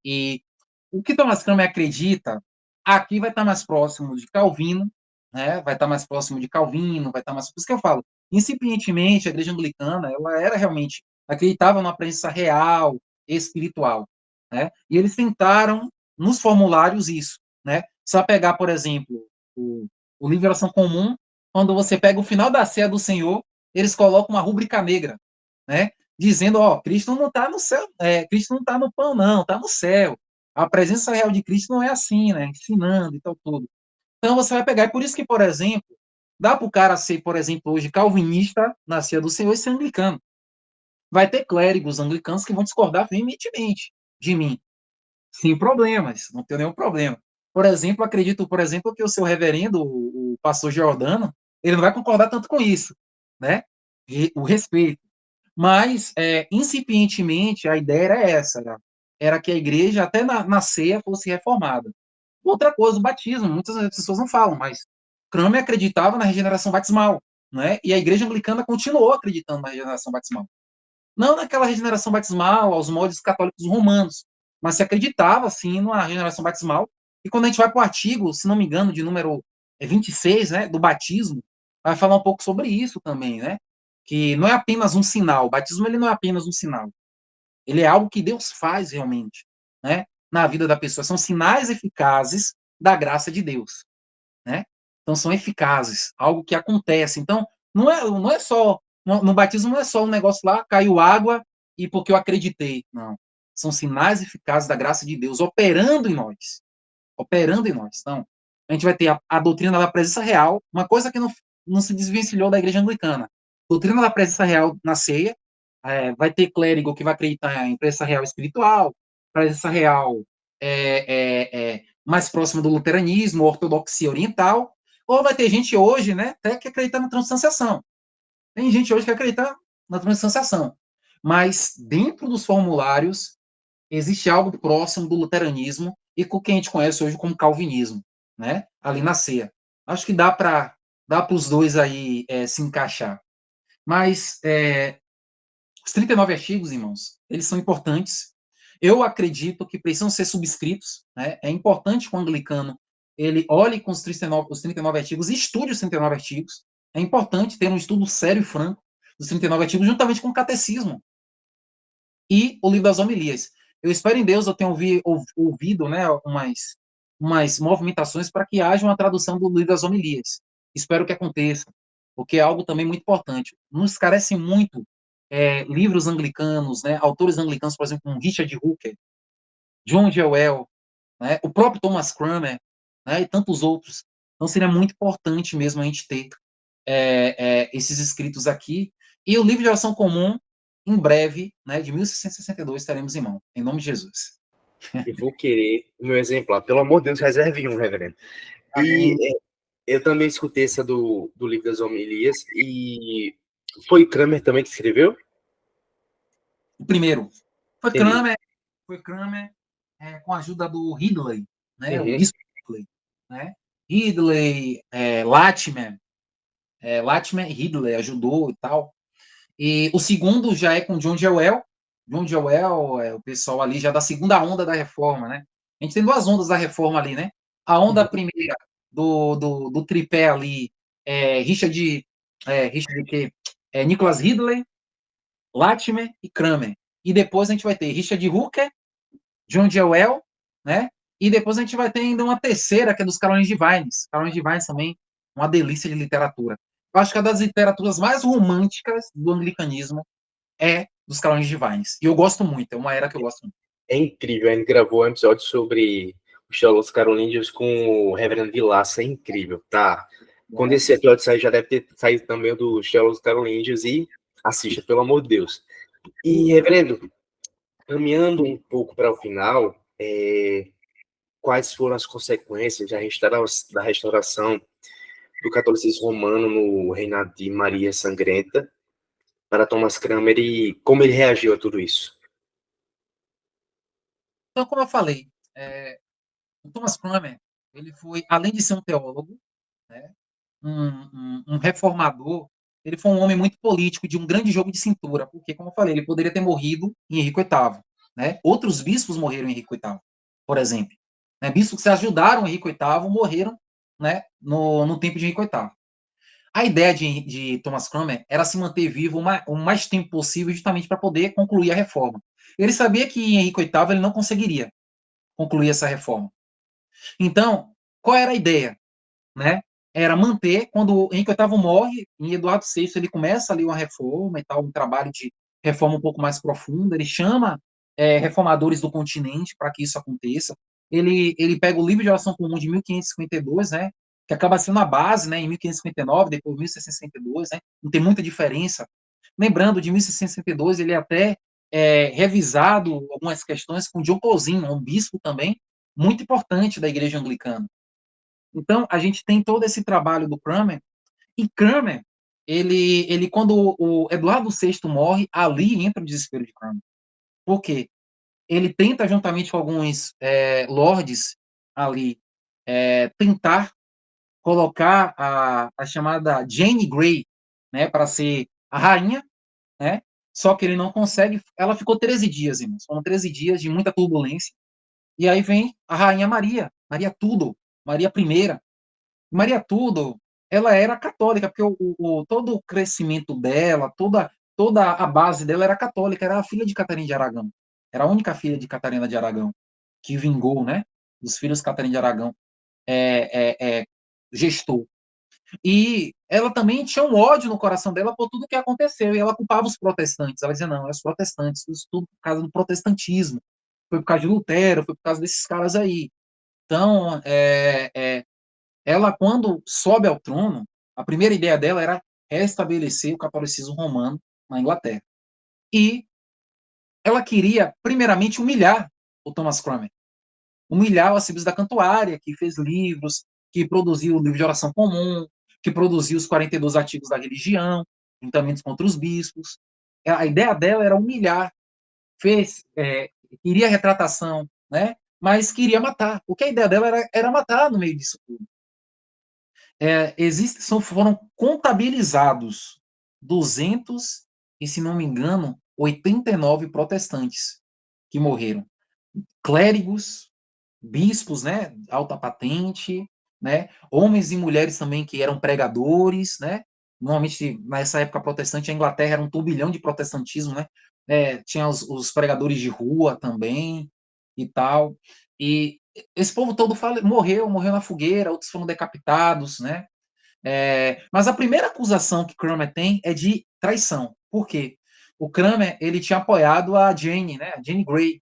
o que Thomas Cranmer acredita, aqui vai estar mais próximo de Calvino, né? Vai estar mais próximo de Calvino, vai estar mais... Por isso que eu falo, incipientemente, a igreja anglicana, ela era realmente, acreditava numa presença real, espiritual, né? E eles tentaram, nos formulários, isso, né? Só pegar, por exemplo, o livro de oração comum, quando você pega o final da ceia do Senhor, eles colocam uma rúbrica negra, né? Dizendo, ó, Cristo não está no céu, Cristo não está no pão, não, está no céu. A presença real de Cristo não é assim, né? Ensinando e tal, tudo. Então você vai pegar, é por isso que, por exemplo, dá para o cara ser, por exemplo, hoje calvinista na ceia do Senhor e ser anglicano. Vai ter clérigos anglicanos que vão discordar veementemente de mim, sem problemas, não tem nenhum problema. Por exemplo, acredito, por exemplo, que o seu reverendo, o pastor Giordano, ele não vai concordar tanto com isso, né? E o respeito. Mas, incipientemente, a ideia era essa, né? Era que a igreja, até na ceia, fosse reformada. Outra coisa, o batismo, muitas pessoas não falam, mas Cranmer acreditava na regeneração batismal, né? E a igreja anglicana continuou acreditando na regeneração batismal. Não naquela regeneração batismal aos moldes católicos romanos, mas se acreditava, sim, na regeneração batismal. E quando a gente vai para o artigo, se não me engano, de número 26, né, do batismo, vai falar um pouco sobre isso também, né? Que não é apenas um sinal. O batismo ele não é apenas um sinal. Ele é algo que Deus faz realmente, né? Na vida da pessoa. São sinais eficazes da graça de Deus, né? Então são eficazes, algo que acontece. Então não é só no batismo não é só um negócio lá, caiu água e porque eu acreditei, não. São sinais eficazes da graça de Deus operando em nós, operando em nós. Então a gente vai ter a doutrina da presença real, uma coisa que não se desvencilhou da igreja anglicana. Doutrina da presença real na ceia, vai ter clérigo que vai acreditar em presença real espiritual, presença real mais próxima do luteranismo, ortodoxia oriental, ou vai ter gente hoje, né, até que acredita na transubstanciação. Tem gente hoje que acredita na transubstanciação. Mas dentro dos formulários existe algo próximo do luteranismo e com o que a gente conhece hoje como calvinismo, né? Ali na ceia. Acho que dá para os dois aí se encaixar. Mas os 39 artigos, irmãos, eles são importantes. Eu acredito que precisam ser subscritos, né? É importante que o anglicano ele olhe com os 39 artigos e estude os 39 artigos. É importante ter um estudo sério e franco dos 39 artigos, juntamente com o catecismo e o livro das homilias. Eu espero em Deus, eu tenho ouvido, né, umas movimentações para que haja uma tradução do livro das homilias. Espero que aconteça, porque é algo também muito importante. Nos carecem muito livros anglicanos, né, autores anglicanos, por exemplo, como Richard Hooker, John Jewell, né, o próprio Thomas Cranmer, né, e tantos outros. Então seria muito importante mesmo a gente ter esses escritos aqui. E o livro de oração comum, em breve, né, de 1662, teremos em mão. Em nome de Jesus. Eu vou querer o meu exemplar. Pelo amor de Deus, reserve um, reverendo. E Amém. eu também escutei essa do livro das homilias. E foi Kramer também que escreveu? O primeiro foi Entendi. Cranmer, com a ajuda do Ridley, né, o Uhum. bispo Ridley, né? Ridley, Latimer, Latimer e Ridley ajudou e tal. E o segundo já é com John Jewell. John Jewell é o pessoal ali já da segunda onda da reforma, né? A gente tem duas ondas da reforma ali, né? A onda Uhum. primeira do tripé ali, Richard que Nicholas Ridley, Latimer e Cranmer. E depois a gente vai ter Richard Hooker, John Jewell, né? E depois a gente vai ter ainda uma terceira, que é dos Carolines Divines. Carolines Divines também, uma delícia de literatura. Eu acho que é das literaturas mais românticas do anglicanismo dos Carolines Divines. E eu gosto muito, é uma era que eu gosto muito. É incrível. A gente gravou um episódio sobre os teólogos carolíngios com o reverendo Vilaça. É incrível, tá? Quando esse episódio sair, já deve ter saído também o dos teólogos carolíngios. E assista, pelo amor de Deus. E, reverendo, caminhando um pouco para o final, quais foram as consequências da restauração do catolicismo romano no reinado de Maria Sangrenta para Thomas Cranmer e como ele reagiu a tudo isso? Então, como eu falei, o Thomas Cranmer, ele foi, além de ser um teólogo, né, um reformador, ele foi um homem muito político, de um grande jogo de cintura, porque, como eu falei, ele poderia ter morrido em Henrique VIII. Né? Outros bispos morreram em Henrique VIII, por exemplo. Né? Bispos que ajudaram Henrique VIII morreram, né, no tempo de Henrique VIII. A ideia de Thomas Cranmer era se manter vivo o mais tempo possível, justamente para poder concluir a reforma. Ele sabia que em Henrique VIII ele não conseguiria concluir essa reforma. Então, qual era a ideia? Né? Era manter, quando Henrique VIII morre, em Eduardo VI ele começa ali uma reforma e tal, um trabalho de reforma um pouco mais profunda, ele chama reformadores do continente para que isso aconteça. Ele pega o livro de oração comum de 1552, né, que acaba sendo a base, né, em 1559, depois 1662, né, não tem muita diferença. Lembrando, de 1662 ele é até revisado algumas questões com John Cosin, um bispo também muito importante da igreja anglicana. Então, a gente tem todo esse trabalho do Cranmer, e Cranmer, ele quando o Eduardo VI morre, ali entra o desespero de Cranmer. Por quê? Ele tenta, juntamente com alguns lords ali, tentar colocar a chamada Jane Grey, né, para ser a rainha, né, só que ele não consegue, ela ficou 13 dias, irmãos, foram 13 dias de muita turbulência, e aí vem a rainha Maria, Maria Tudor, Maria I, Maria Tudor, ela era católica, porque todo o crescimento dela, toda a base dela era católica, era a filha de Catarina de Aragão. Era a única filha de Catarina de Aragão que vingou, né? Dos filhos de Catarina de Aragão, gestou. E ela também tinha um ódio no coração dela por tudo que aconteceu, e ela culpava os protestantes. Ela dizia, não, é os protestantes, isso tudo por causa do protestantismo, foi por causa de Lutero, foi por causa desses caras aí. Então, ela, quando sobe ao trono, a primeira ideia dela era restabelecer o catolicismo romano na Inglaterra. E ela queria, primeiramente, humilhar o Thomas Cranmer. Humilhar o arcebispo da Cantuária, que fez livros, que produziu o livro de oração comum, que produziu os 42 artigos da religião, juntamente contra os bispos. A ideia dela era humilhar, queria retratação, né? Mas queria matar. Porque a ideia dela era matar no meio disso tudo. Foram contabilizados 200 e, se não me engano, 89 protestantes que morreram. Clérigos, bispos, né, alta patente, né, homens e mulheres também que eram pregadores, né, normalmente nessa época protestante, a Inglaterra era um turbilhão de protestantismo, né, tinha os pregadores de rua também e tal, e esse povo todo morreu na fogueira, outros foram decapitados, né, mas a primeira acusação que Cranmer tem é de traição. Por quê? O Cranmer, ele tinha apoiado a Jane, né, a Jane Grey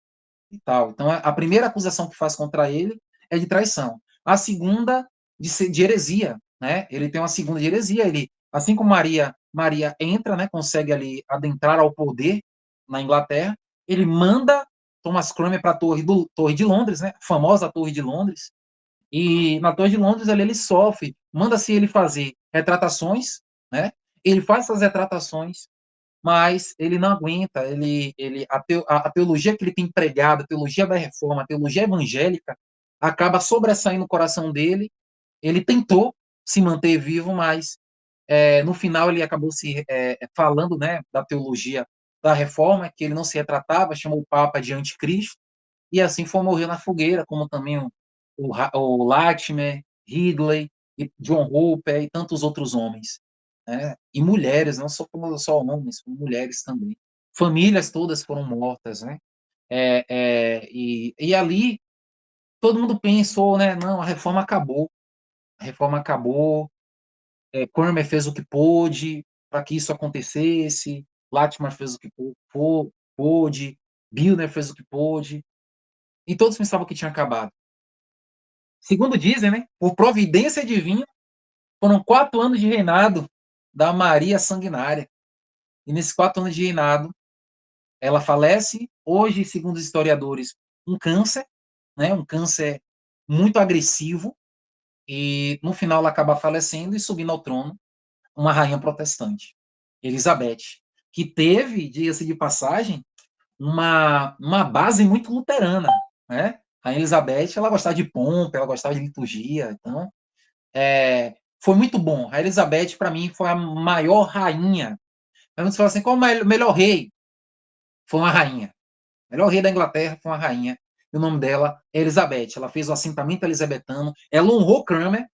e tal. Então, a primeira acusação que faz contra ele é de traição. A segunda, de heresia, né? Ele tem uma segunda de heresia. Ele, assim como Maria entra, né, consegue ali adentrar ao poder na Inglaterra, ele manda Thomas Cranmer para a Torre de Londres, né, a famosa Torre de Londres, e na Torre de Londres ele sofre, manda-se ele fazer retratações, né? Ele faz essas retratações, mas ele não aguenta, a teologia que ele tem pregado, a teologia da reforma, a teologia evangélica, acaba sobressaindo no coração dele. Ele tentou se manter vivo, mas no final ele acabou se falando, né, da teologia da reforma, que ele não se retratava, chamou o Papa de anticristo, e assim foi morrer na fogueira, como também o Latimer, Ridley, e John Hooper e tantos outros homens. Né? E mulheres, não só homens, como mulheres também. Famílias todas foram mortas. Né? E ali todo mundo pensou, né? Não, a reforma acabou. A reforma acabou. Cranmer fez o que pôde para que isso acontecesse. Latimer fez o que pôde. Bilner fez o que pôde. E todos pensavam que tinha acabado. Segundo dizem, né, por providência divina, foram 4 anos de reinado da Maria Sanguinária. E nesses 4 anos de reinado, ela falece, hoje, segundo os historiadores, um câncer, né, um câncer muito agressivo, e no final ela acaba falecendo e subindo ao trono uma rainha protestante, Elizabeth, que teve, diga-se de passagem, uma base muito luterana, né? A Elizabeth, ela gostava de pompa, ela gostava de liturgia, então foi muito bom. A Elizabeth, para mim, foi a maior rainha. Aí você fala assim, qual o melhor rei? Foi uma rainha. O melhor rei da Inglaterra foi uma rainha. E o nome dela é Elizabeth. Ela fez o assentamento elisabetano. Ela honrou Cranmer.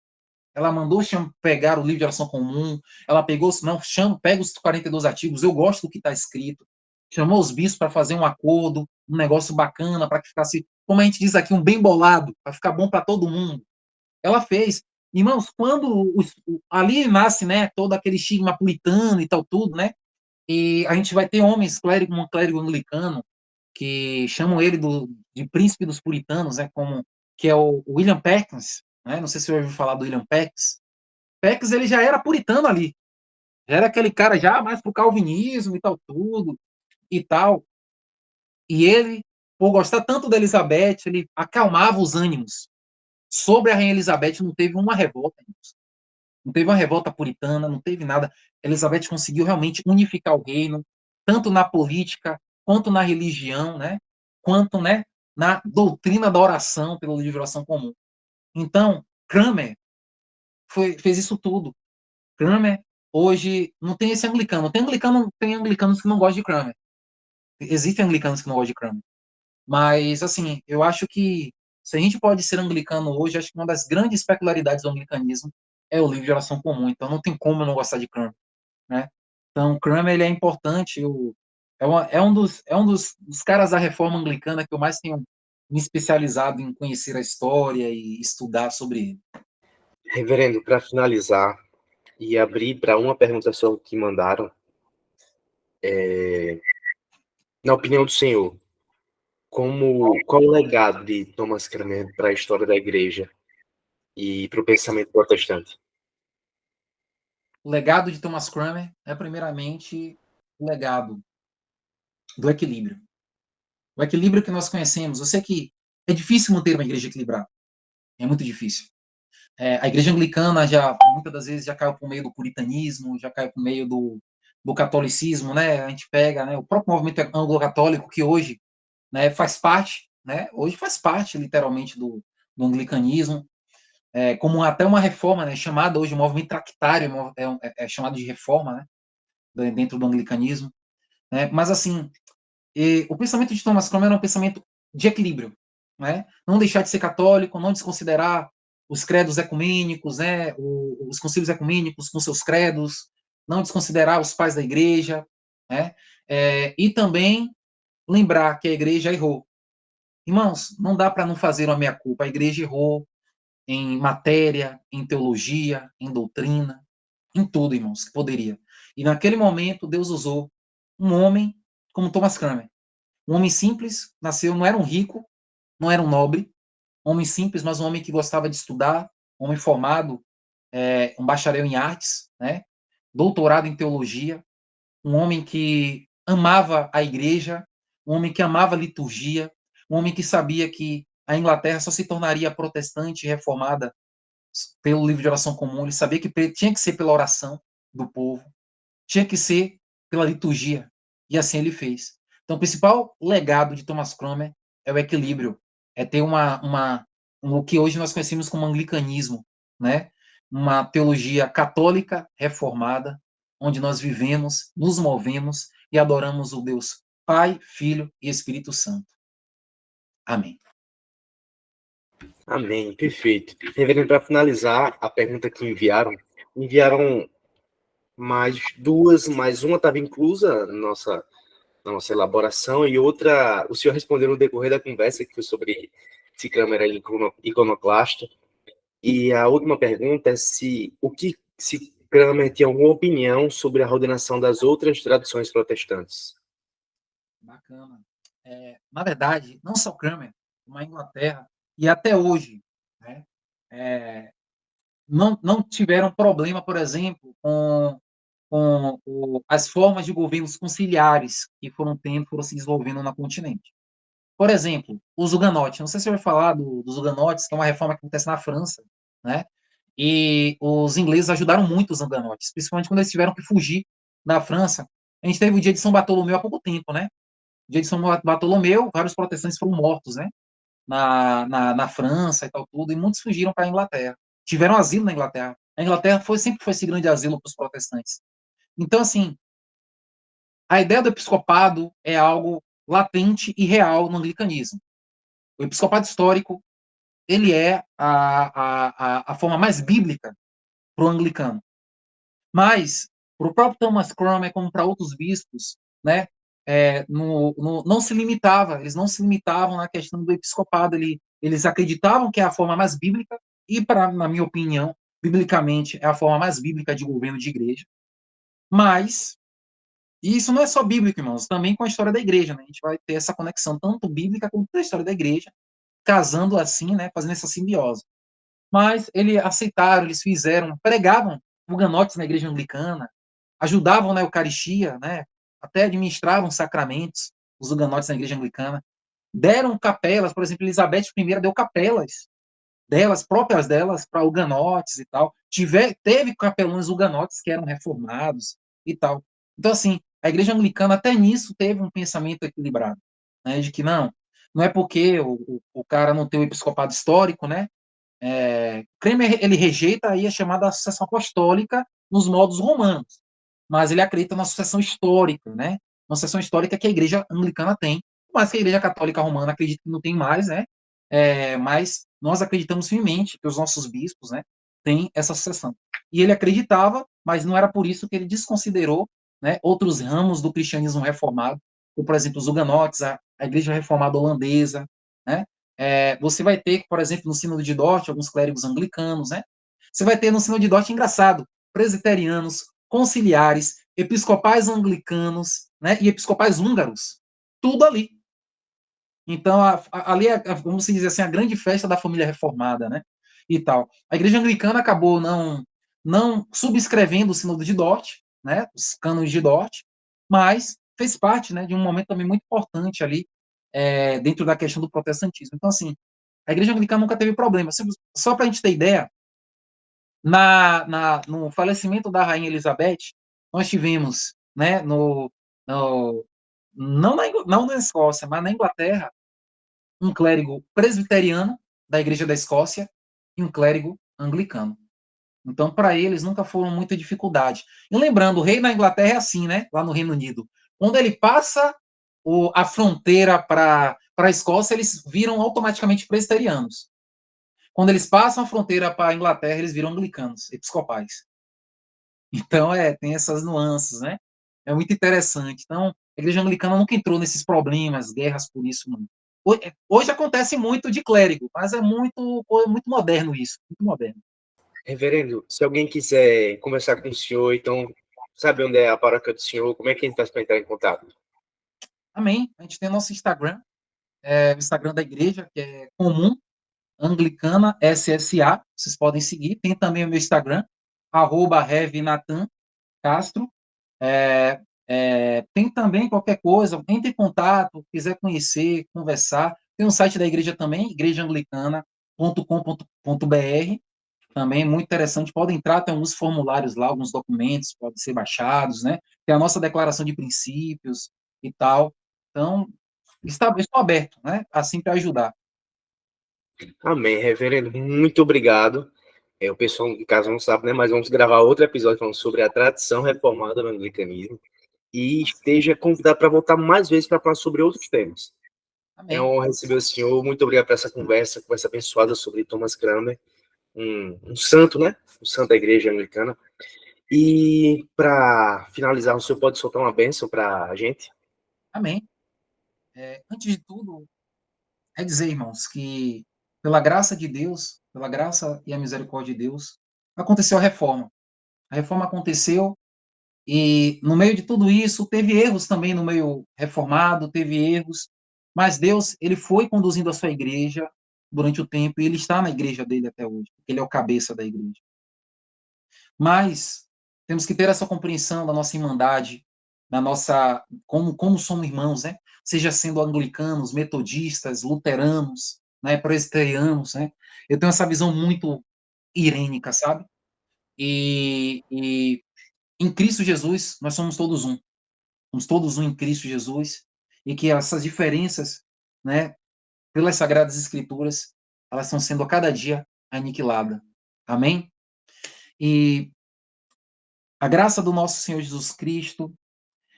Ela mandou pegar o livro de oração comum. Ela pegou, não, pega os 42 artigos. Eu gosto do que está escrito. Chamou os bispos para fazer um acordo, um negócio bacana, para que ficasse, como a gente diz aqui, um bem bolado, para ficar bom para todo mundo. Ela fez. Irmãos, quando ali nasce, né, todo aquele estigma puritano e tal, tudo, né? E a gente vai ter homens, um clérigo anglicano, que chamam ele de príncipe dos puritanos, né, que é o William Perkins, né? Não sei se você ouviu falar do William Perkins. Perkins, ele já era puritano ali. Já era aquele cara já mais pro calvinismo e tal, tudo, e tal. E ele, por gostar tanto da Elizabeth, ele acalmava os ânimos. Sobre a Rainha Elizabeth não teve uma revolta. Não teve uma revolta puritana, não teve nada. Elizabeth conseguiu realmente unificar o reino, tanto na política, quanto na religião, né? Quanto, né, na doutrina da oração pelo livro de oração comum. Então, Cranmer fez isso tudo. Cranmer, hoje, não tem esse anglicano. Tem anglicanos que não gostam de Cranmer. Existem anglicanos que não gostam de Cranmer. Mas, assim, eu acho que se a gente pode ser anglicano hoje, acho que uma das grandes peculiaridades do anglicanismo é o livro de oração comum. Então, não tem como eu não gostar de Cranmer, né? Então, Cranmer, ele é importante. É um dos caras da reforma anglicana que eu mais tenho me especializado em conhecer a história e estudar sobre ele. Reverendo, para finalizar e abrir para uma pergunta só que mandaram, na opinião do senhor, qual o legado de Thomas Cranmer para a história da igreja e para o pensamento protestante? O legado de Thomas Cranmer é, primeiramente, o legado do equilíbrio. O equilíbrio que nós conhecemos. Eu sei que é difícil manter uma igreja equilibrada. É muito difícil. A igreja anglicana muitas das vezes já caiu por meio do puritanismo, já caiu por meio do catolicismo, né? A gente pega, né, o próprio movimento anglo-católico que hoje, né, faz parte, né? Hoje faz parte literalmente do anglicanismo, como até uma reforma, né, chamada hoje movimento tractário, é chamado de reforma, né, dentro do anglicanismo, né? Mas assim, o pensamento de Thomas Cranmer é um pensamento de equilíbrio, né? Não deixar de ser católico, não desconsiderar os credos ecumênicos, né? Os concílios ecumênicos com seus credos, não desconsiderar os pais da igreja, né? E também lembrar que a igreja errou. Irmãos, não dá para não fazer uma meia-culpa. A igreja errou em matéria, em teologia, em doutrina, em tudo, irmãos, que poderia. E naquele momento, Deus usou um homem como Thomas Cranmer. Um homem simples, nasceu, não era um rico, não era um nobre, um homem simples, mas um homem que gostava de estudar, um homem formado, um bacharel em artes, né? Doutorado em teologia, um homem que amava a igreja, um homem que amava a liturgia, um homem que sabia que a Inglaterra só se tornaria protestante e reformada pelo livro de oração comum. Ele sabia que tinha que ser pela oração do povo, tinha que ser pela liturgia, e assim ele fez. Então, o principal legado de Thomas Cranmer é o equilíbrio, é ter o que hoje nós conhecemos como anglicanismo, né? Uma teologia católica reformada, onde nós vivemos, nos movemos e adoramos o Deus Pai, Filho e Espírito Santo. Amém. Amém, perfeito. Reverendo, para finalizar, a pergunta que enviaram mais duas, mais uma estava inclusa na nossa elaboração, e outra, o senhor respondeu no decorrer da conversa, que foi sobre se Cranmer era iconoclasta. E a última pergunta é se Cranmer tinha alguma opinião sobre a ordenação das outras tradições protestantes. Bacana. Na verdade, não só Cranmer, como a Inglaterra, e até hoje, né, não tiveram problema, por exemplo, com as formas de governos conciliares que foram se desenvolvendo no continente. Por exemplo, os hugonotes. Não sei se você vai falar dos hugonotes, que é uma reforma que acontece na França, né? E os ingleses ajudaram muito os hugonotes, principalmente quando eles tiveram que fugir da França. A gente teve o dia de São Bartolomeu há pouco tempo, né? No dia de São Bartolomeu, vários protestantes foram mortos, né? na França e tal, tudo, e muitos fugiram para a Inglaterra. Tiveram asilo na Inglaterra. A Inglaterra sempre foi esse grande asilo para os protestantes. Então, assim, a ideia do episcopado é algo latente e real no anglicanismo. O episcopado histórico, ele é a forma mais bíblica para o anglicano. Mas, para o próprio Thomas Cromwell, como para outros bispos, né, não se limitava, eles não se limitavam na questão do episcopado, eles acreditavam que é a forma mais bíblica, e, na minha opinião, biblicamente, é a forma mais bíblica de governo de igreja. Mas, e isso não é só bíblico, irmãos, também com a história da igreja, né? A gente vai ter essa conexão tanto bíblica quanto da história da igreja, casando assim, né, fazendo essa simbiose. Mas eles aceitaram, eles fizeram, pregavam huganotes na igreja anglicana, ajudavam na Eucaristia, né, até administravam sacramentos, os huganotes na igreja anglicana, deram capelas, por exemplo, Elizabeth I deu capelas delas, próprias delas, para huganotes e tal. Teve capelões huganotes que eram reformados e tal. Então, assim, a igreja anglicana até nisso teve um pensamento equilibrado, né, de que não é porque o cara não tem o episcopado histórico, né, Kramer, ele rejeita aí a chamada sucessão apostólica nos modos romanos, mas ele acredita na sucessão histórica, né? Uma sucessão histórica que a igreja anglicana tem, mas que a igreja católica romana acredita que não tem mais, né? Mas nós acreditamos firmemente que os nossos bispos, né, têm essa sucessão. E ele acreditava, mas não era por isso que ele desconsiderou, né, outros ramos do cristianismo reformado, como, por exemplo, os huganotes, a igreja reformada holandesa, né? Você vai ter, por exemplo, no Sínodo de Dort, alguns clérigos anglicanos, né? Você vai ter no Sínodo de Dort, engraçado, presbiterianos, conciliares, episcopais anglicanos, né? E episcopais húngaros. Tudo ali. Então, ali é, vamos dizer assim, a grande festa da família reformada, né? E tal. A igreja anglicana acabou não subscrevendo o Sínodo de Dort, né? Os cânones de Dort, mas fez parte, né, de um momento também muito importante ali, dentro da questão do protestantismo. Então, assim, a igreja anglicana nunca teve problema. Só para a gente ter ideia, no falecimento da rainha Elizabeth, nós tivemos, né, no, não na Escócia, mas na Inglaterra, um clérigo presbiteriano da igreja da Escócia e um clérigo anglicano. Então, para eles, nunca foram muita dificuldade. E lembrando, o rei na Inglaterra é assim, né, lá no Reino Unido. Quando ele passa a fronteira para a Escócia, eles viram automaticamente presbiterianos. Quando eles passam a fronteira para a Inglaterra, eles viram anglicanos, episcopais. Então, tem essas nuances, né? É muito interessante. Então, a igreja anglicana nunca entrou nesses problemas, guerras por isso, não. Hoje acontece muito de clérigo, mas é muito moderno isso, muito moderno. Reverendo, se alguém quiser conversar com o senhor, então, sabe onde é a paróquia do senhor? Como é que a gente faz para entrar em contato? Amém. A gente tem nosso Instagram, o Instagram da igreja, que é comum, Anglicana SSA, vocês podem seguir. Tem também o meu Instagram, @revnatancastro. Tem também qualquer coisa, entre em contato, quiser conhecer, conversar. Tem um site da igreja também, igrejaanglicana.com.br, também muito interessante. Pode entrar, tem alguns formulários lá, alguns documentos podem ser baixados, né? Tem a nossa declaração de princípios e tal. Então, estou aberto, né? Assim para ajudar. Amém, reverendo. Muito obrigado. O pessoal em casa não sabe, né? Mas vamos gravar outro episódio falando sobre a tradição reformada no anglicanismo. E esteja convidado para voltar mais vezes para falar sobre outros temas. É uma Amém. honra receber o senhor. Muito obrigado por essa conversa abençoada sobre Thomas Cranmer, um santo, né? Um santo da igreja anglicana. E para finalizar, o senhor pode soltar uma bênção para a gente? Amém. Antes de tudo, é dizer, irmãos, que pela graça de Deus, pela graça e a misericórdia de Deus, aconteceu a reforma. A reforma aconteceu e no meio de tudo isso teve erros também no meio reformado, teve erros, mas Deus, ele foi conduzindo a sua igreja durante o tempo e ele está na igreja dele até hoje, porque ele é o cabeça da igreja. Mas temos que ter essa compreensão da nossa irmandade, da nossa como somos irmãos, né? Seja sendo anglicanos, metodistas, luteranos, né, presbiterianos, né? Eu tenho essa visão muito irênica, sabe? E em Cristo Jesus nós somos todos um em Cristo Jesus, e que essas diferenças, né, pelas Sagradas Escrituras, elas estão sendo a cada dia aniquiladas. Amém? E a graça do nosso Senhor Jesus Cristo,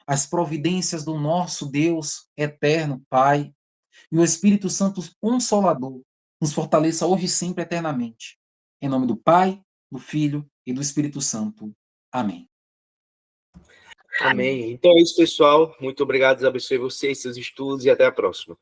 as providências do nosso Deus eterno, Pai, e o Espírito Santo Consolador nos fortaleça hoje e sempre eternamente. Em nome do Pai, do Filho e do Espírito Santo. Amém. Amém. Então é isso, pessoal. Muito obrigado, Deus abençoe vocês, seus estudos e até a próxima.